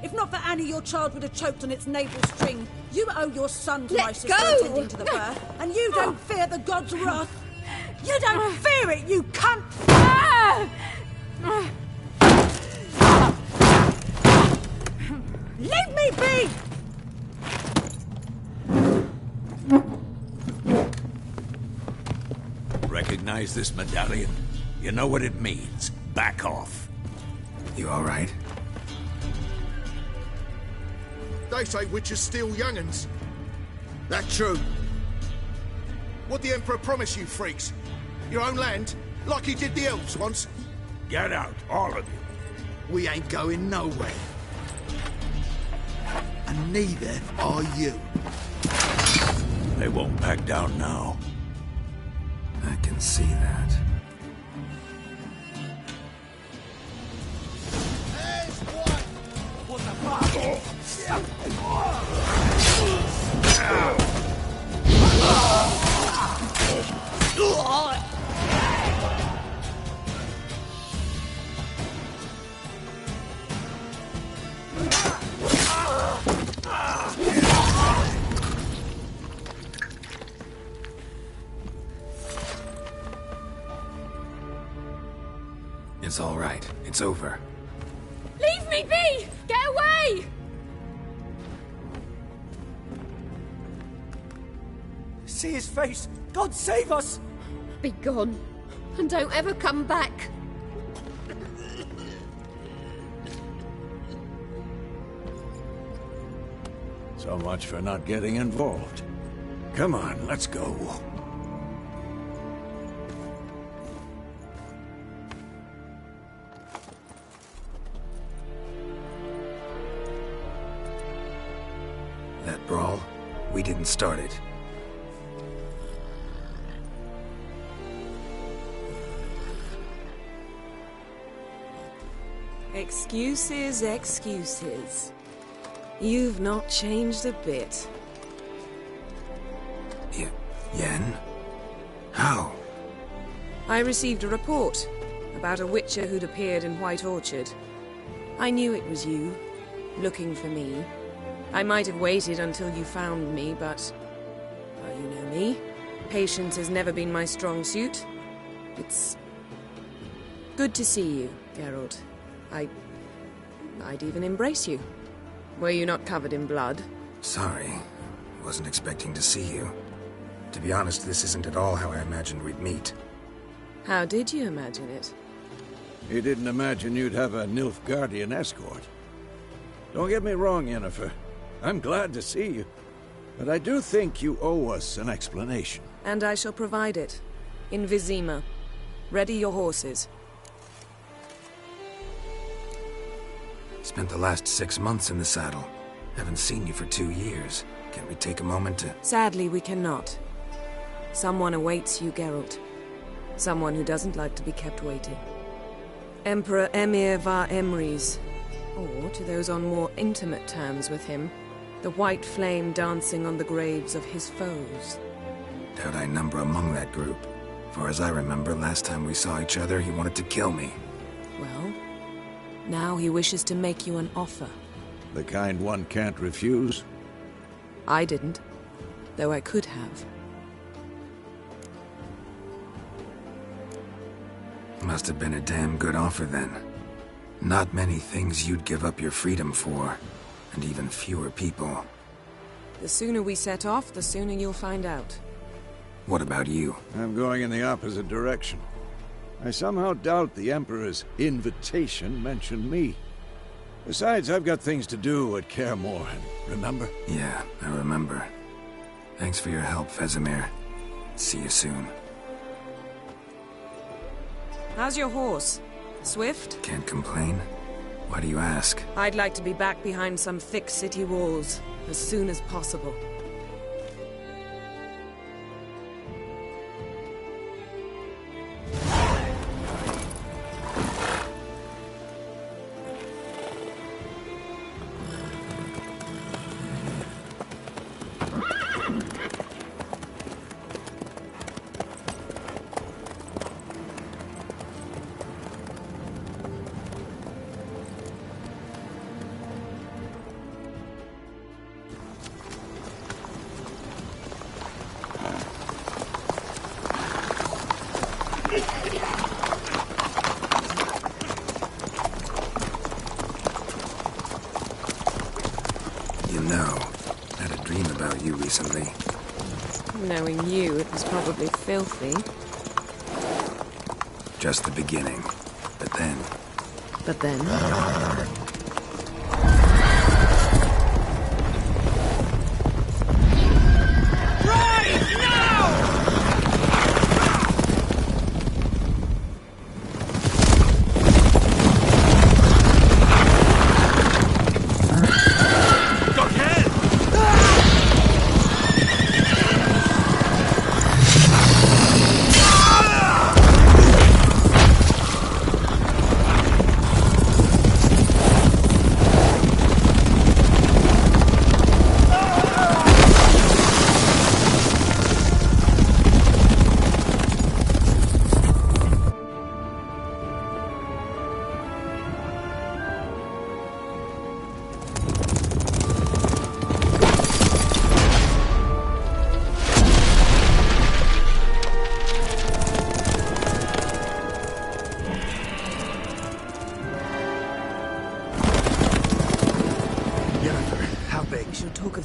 If not for Annie, your child would have choked on its navel string. You owe your son to my sister attending to the birth, and you don't fear the gods' wrath. You don't fear it, you cunt! Leave me be! Recognize this medallion? You know what it means. Back off. You all right? They say witches steal young'uns. That true? What'd the Emperor promise you, freaks? Your own land? Like he did the elves once? Get out, all of you. We ain't going nowhere. And neither are you. They won't back down now. I can see that. What the fuck? It's all right. It's over. Leave me be! Get away! See his face! God save us! Be gone, and don't ever come back. So much for not getting involved. Come on, let's go. we didn't start it. Excuses, excuses. You've not changed a bit. Yen? How? I received a report about a witcher who'd appeared in White Orchard. I knew it was you, looking for me. I might have waited until you found me, but... well, you know me. Patience has never been my strong suit. It's... good to see you, Geralt. I'd even embrace you. Were you not covered in blood? Sorry. Wasn't expecting to see you. To be honest, this isn't at all how I imagined we'd meet. How did you imagine it? He didn't imagine you'd have a Nilfgaardian escort. Don't get me wrong, Yennefer. I'm glad to see you. But I do think you owe us an explanation. And I shall provide it. In Vizima. Ready your horses. Spent the last 6 months in the saddle. Haven't seen you for 2 years. Can we take a moment to... Sadly, we cannot. Someone awaits you, Geralt. Someone who doesn't like to be kept waiting. Emperor Emir var Emrys. Or, to those on more intimate terms with him, the white flame dancing on the graves of his foes. Doubt I number among that group. For as I remember, last time we saw each other, he wanted to kill me. Well, now he wishes to make you an offer. The kind one can't refuse? I didn't, though I could have. Must have been a damn good offer then. Not many things you'd give up your freedom for, and even fewer people. The sooner we set off, the sooner you'll find out. What about you? I'm going in the opposite direction. I somehow doubt the Emperor's invitation mentioned me. Besides, I've got things to do at Kaer Morhen, remember? Yeah, I remember. Thanks for your help, Vesemir. See you soon. How's your horse? Swift? Can't complain. Why do you ask? I'd like to be back behind some thick city walls as soon as possible. Recently. Knowing you, it was probably filthy. Just the beginning. But then... But then?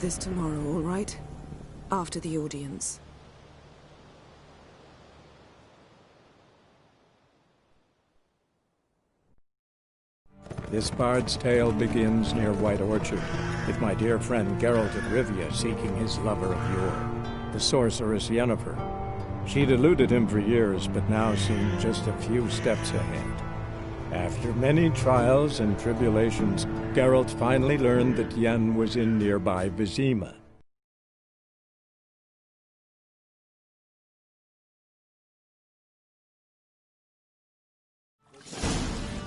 This tomorrow, all right? After the audience. This bard's tale begins near White Orchard, with my dear friend Geralt of Rivia seeking his lover of yore, the sorceress Yennefer. She'd eluded him for years, but now seemed just a few steps ahead. After many trials and tribulations, Geralt finally learned that Yen was in nearby Vizima.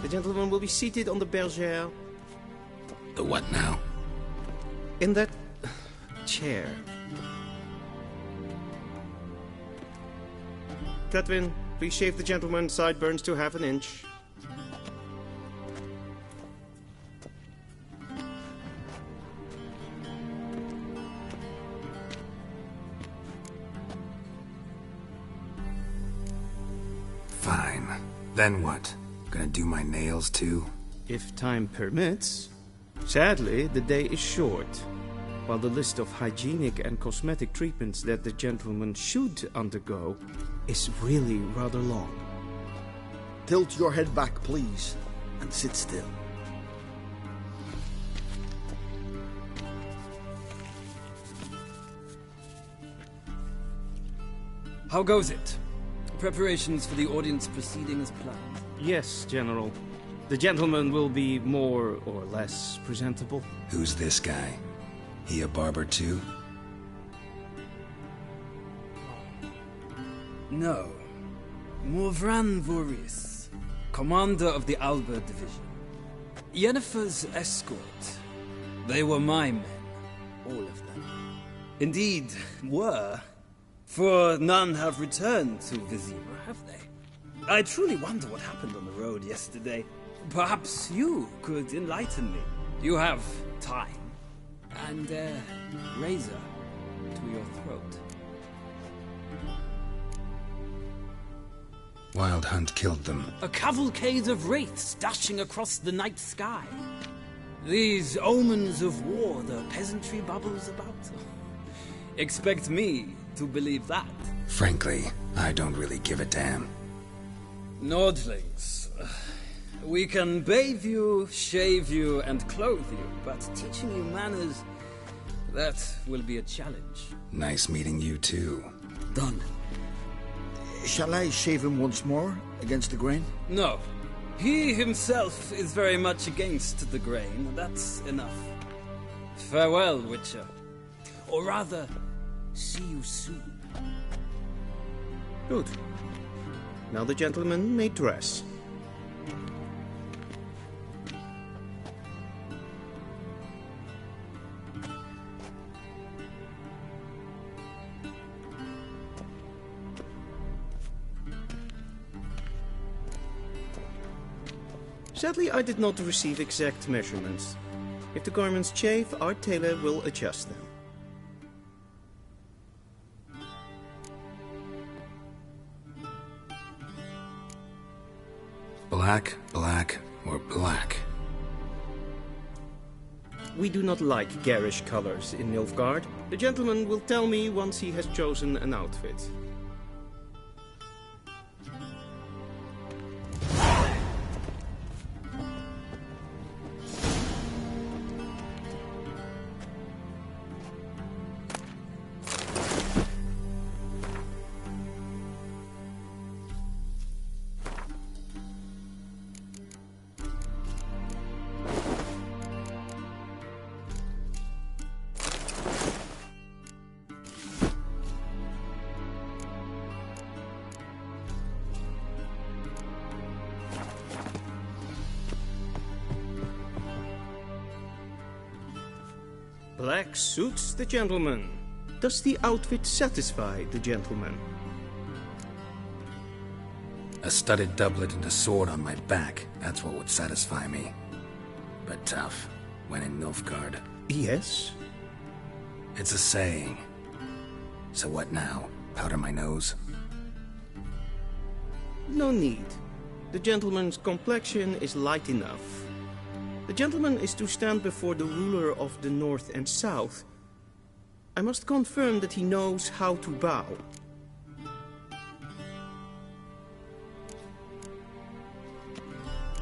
The gentleman will be seated on the bergère. The what now? In that chair. Cletwin, please shave the gentleman's sideburns to ½ inch. Fine. Then what? Gonna do my nails too? If time permits. Sadly, the day is short, while the list of hygienic and cosmetic treatments that the gentleman should undergo is really rather long. Tilt your head back, please, and sit still. How goes it? Preparations for the audience proceeding as planned? Yes, General. The gentleman will be more or less presentable. Who's this guy? He a barber too? No. Morvran Voris, commander of the Alba Division. Yennefer's escort. They were my men, all of them. Indeed, were. For none have returned to Vizima, have they? I truly wonder what happened on the road yesterday. Perhaps you could enlighten me. You have time. And a razor to your throat. Wild Hunt killed them. A cavalcade of wraiths dashing across the night sky. These omens of war the peasantry bubbles about. Expect me to believe that. Frankly, I don't really give a damn. Nordlings. We can bathe you, shave you, and clothe you, but teaching you manners, that will be a challenge. Nice meeting you too. Done. Shall I shave him once more, against the grain? No. He himself is very much against the grain. That's enough. Farewell, Witcher. Or rather, see you soon. Good. Now the gentleman may dress. Sadly, I did not receive exact measurements. If the garments chafe, our tailor will adjust them. Black, black, or black? We do not like garish colors in Nilfgaard. The gentleman will tell me once he has chosen an outfit. Black suits the gentleman. Does the outfit satisfy the gentleman? A studded doublet and a sword on my back, that's what would satisfy me. But tough, when in Nilfgaard. Yes? It's a saying. So what now? Powder my nose? No need. The gentleman's complexion is light enough. The gentleman is to stand before the ruler of the North and South. I must confirm that he knows how to bow.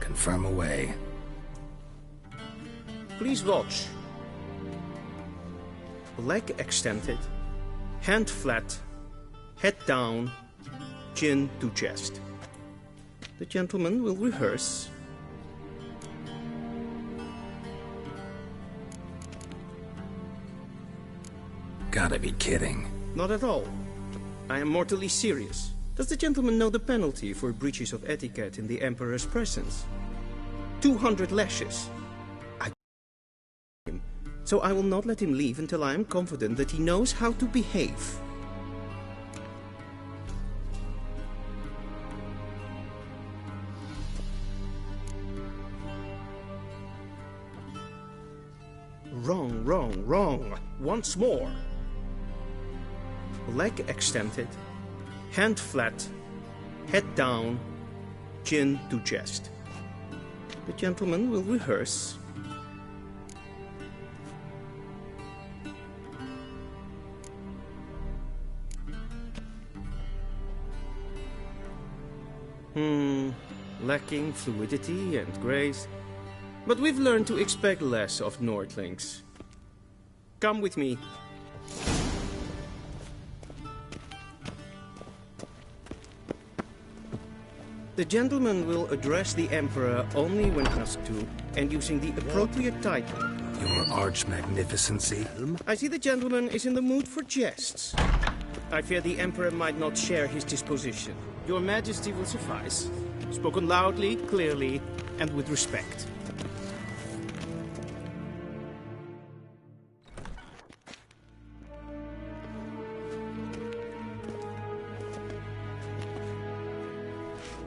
Confirm away. Please watch. Leg extended, hand flat, head down, chin to chest. The gentleman will rehearse. Gotta be kidding. Not at all. I am mortally serious. Does the gentleman know the penalty for breaches of etiquette in the Emperor's presence? 200 lashes. So I will not let him leave until I am confident that he knows how to behave. Wrong, wrong, wrong. Once more. Leg extended, hand flat, head down, chin to chest. The gentleman will rehearse. Lacking fluidity and grace. But we've learned to expect less of Nordlings. Come with me. The gentleman will address the Emperor only when asked to, and using the appropriate title. Your Arch-Magnificency? I see the gentleman is in the mood for jests. I fear the Emperor might not share his disposition. Your Majesty will suffice. Spoken loudly, clearly, and with respect.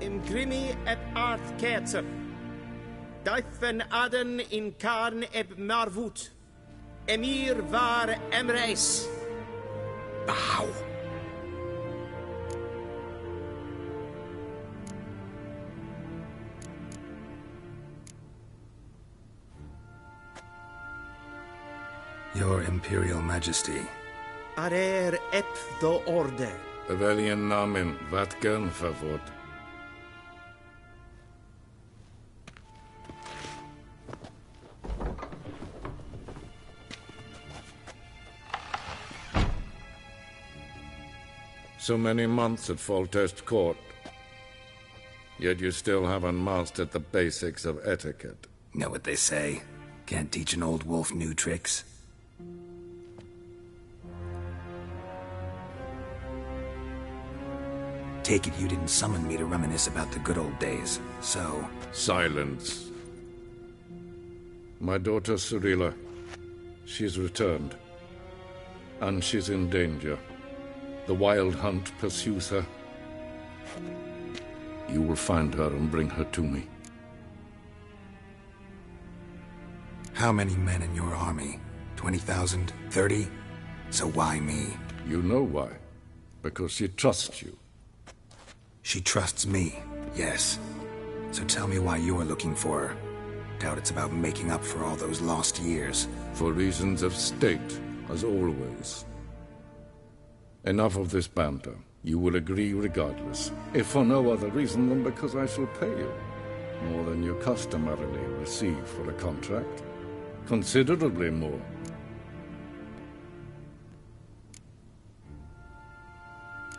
Imgrimi et art ketzer. Daifen aden in karn eb marvut. Emir var emreis. Bow. Your Imperial Majesty. Arer ep do orde. Evelian namen, vatgen favot. So many months at Foltest Court. Yet you still haven't mastered the basics of etiquette. Know what they say? Can't teach an old wolf new tricks. Take it you didn't summon me to reminisce about the good old days, so... Silence. My daughter Cyrilla, she's returned. And she's in danger. The Wild Hunt pursues her. You will find her and bring her to me. How many men in your army? 20,000? 30? So why me? You know why. Because she trusts you. She trusts me, yes. So tell me why you're looking for her. Doubt it's about making up for all those lost years. For reasons of state, as always. Enough of this banter. You will agree regardless, if for no other reason than because I shall pay you. More than you customarily receive for a contract. Considerably more.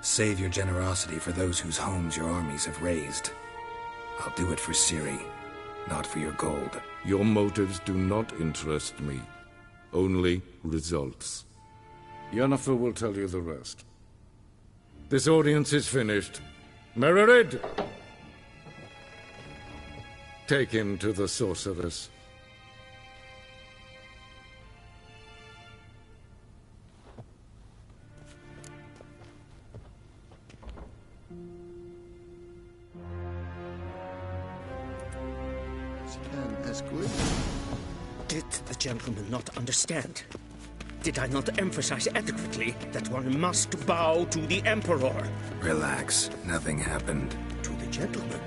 Save your generosity for those whose homes your armies have razed. I'll do it for Ciri, not for your gold. Your motives do not interest me. Only results. Yennefer will tell you the rest. This audience is finished. Mererid! Take him to the sorceress. Did the gentleman not understand? Did I not emphasize adequately that one must bow to the Emperor? Relax. Nothing happened. To the gentleman.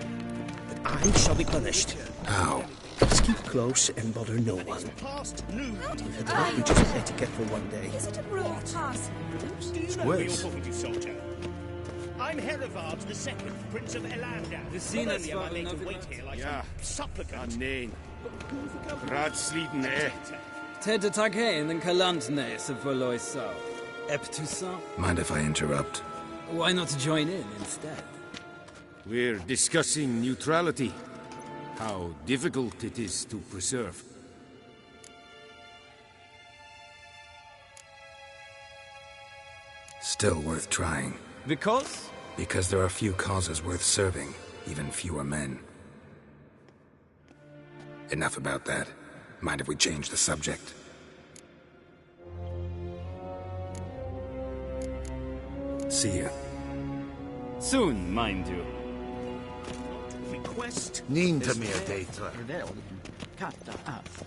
But I shall be punished. How? Just keep close and bother no one. If it might be just etiquette for one day. Is it a broad pass? Squiz. I'm Herivard II, Prince of Elander. The scene Not is only am I far made to enough wait enough. here like Ja. some supplicant. Nee. Raadsliden, Ted Tage in den Kalantne se Voloisau. Ep Toussaint? Mind if I interrupt? Why not join in instead? We're discussing neutrality. How difficult it is to preserve. Still worth trying. Because? Because there are few causes worth serving, even fewer men. Enough about that. Mind if we change the subject? See you. Soon, mind you. Request. Nintamir data. Katta af.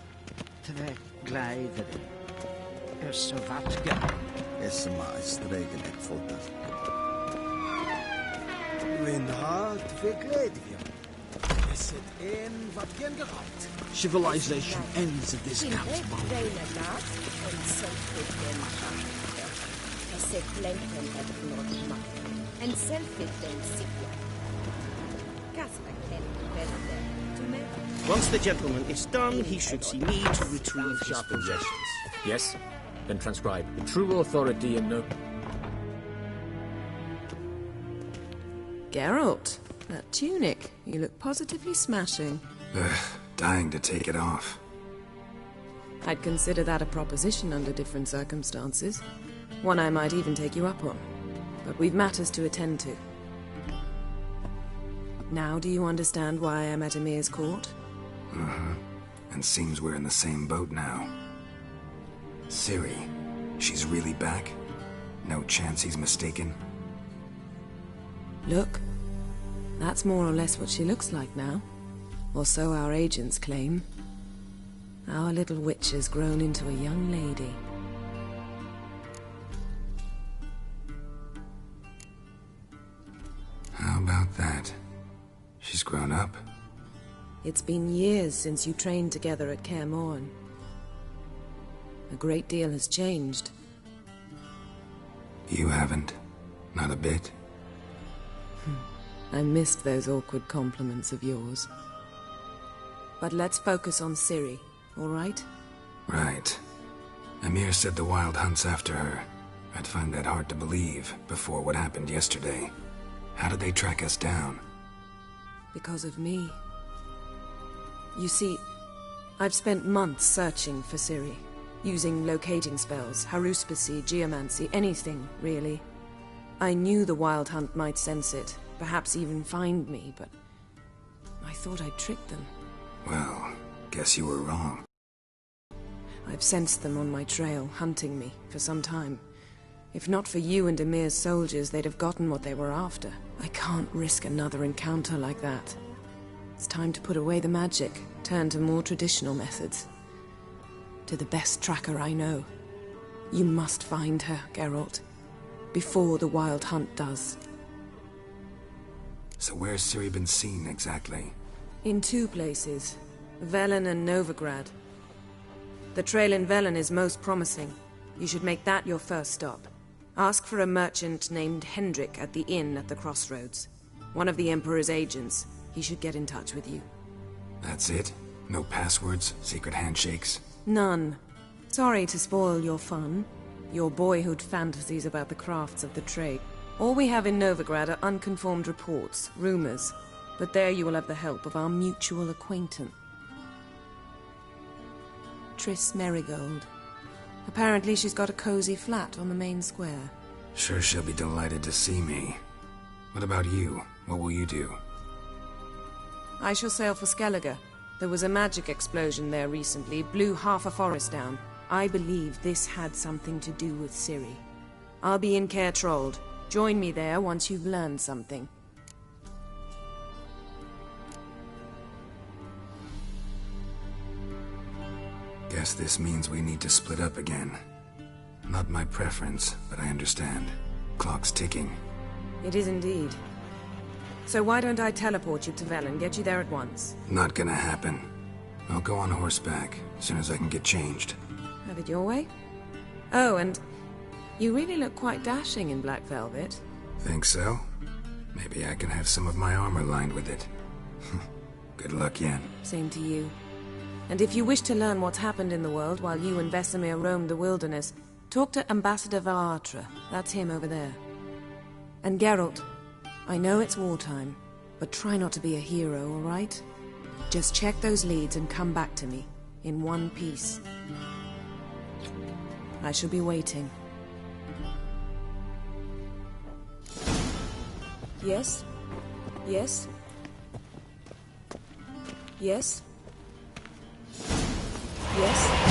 Tre gleider. Össovatga. SMS regelek folder. Winhard verkledingen. Is het in wat jen gehad? Civilization ends at this camp's boundary. En self-defense signal. Once the gentleman is done, he should see me to retrieve his possessions. Yes? Then transcribe. The true authority and no... Geralt, that tunic. You look positively smashing. Dying to take it off. I'd consider that a proposition under different circumstances. One I might even take you up on. But we've matters to attend to. Now do you understand why I'm at Emir's court? And seems we're in the same boat now. Ciri, she's really back? No chance he's mistaken? Look, that's more or less what she looks like now. Or so our agents claim. Our little witch has grown into a young lady. How about that? She's grown up? It's been years since you trained together at Kaer Morhen. A great deal has changed. You haven't. Not a bit. I missed those awkward compliments of yours. But let's focus on Ciri, all right? Right. Emir said the Wild Hunt's after her. I'd find that hard to believe before what happened yesterday. How did they track us down? Because of me. You see, I've spent months searching for Ciri, using locating spells, haruspicy, geomancy, anything, really. I knew the Wild Hunt might sense it, perhaps even find me, but I thought I'd tricked them. Well, guess you were wrong. I've sensed them on my trail, hunting me, for some time. If not for you and Emir's soldiers, they'd have gotten what they were after. I can't risk another encounter like that. It's time to put away the magic, turn to more traditional methods. To the best tracker I know. You must find her, Geralt. Before the Wild Hunt does. So where's Ciri been seen, exactly? In two places. Velen and Novigrad. The trail in Velen is most promising. You should make that your first stop. Ask for a merchant named Hendrik at the inn at the crossroads. One of the Emperor's agents. He should get in touch with you. That's it? No passwords? Secret handshakes? None. Sorry to spoil your fun. Your boyhood fantasies about the crafts of the trade. All we have in Novigrad are unconformed reports, rumors. But there you will have the help of our mutual acquaintance. Triss Merigold. Apparently she's got a cozy flat on the main square. Sure she'll be delighted to see me. What about you? What will you do? I shall sail for Skellige. There was a magic explosion there recently, blew half a forest down. I believe this had something to do with Ciri. I'll be in Caer Trold. Join me there once you've learned something. Guess this means we need to split up again. Not my preference, but I understand. Clock's ticking. It is indeed. So why don't I teleport you to Velen, get you there at once? Not gonna happen. I'll go on horseback, as soon as I can get changed. Have it your way? Oh, and you really look quite dashing in black velvet. Think so? Maybe I can have some of my armor lined with it. Good luck, Yen. Same to you. And if you wish to learn what's happened in the world while you and Vesemir roamed the wilderness, talk to Ambassador Varatra. That's him over there. And Geralt, I know it's wartime, but try not to be a hero, all right? Just check those leads and come back to me, in one piece. I shall be waiting. Yes? Yes? Yes? Yes?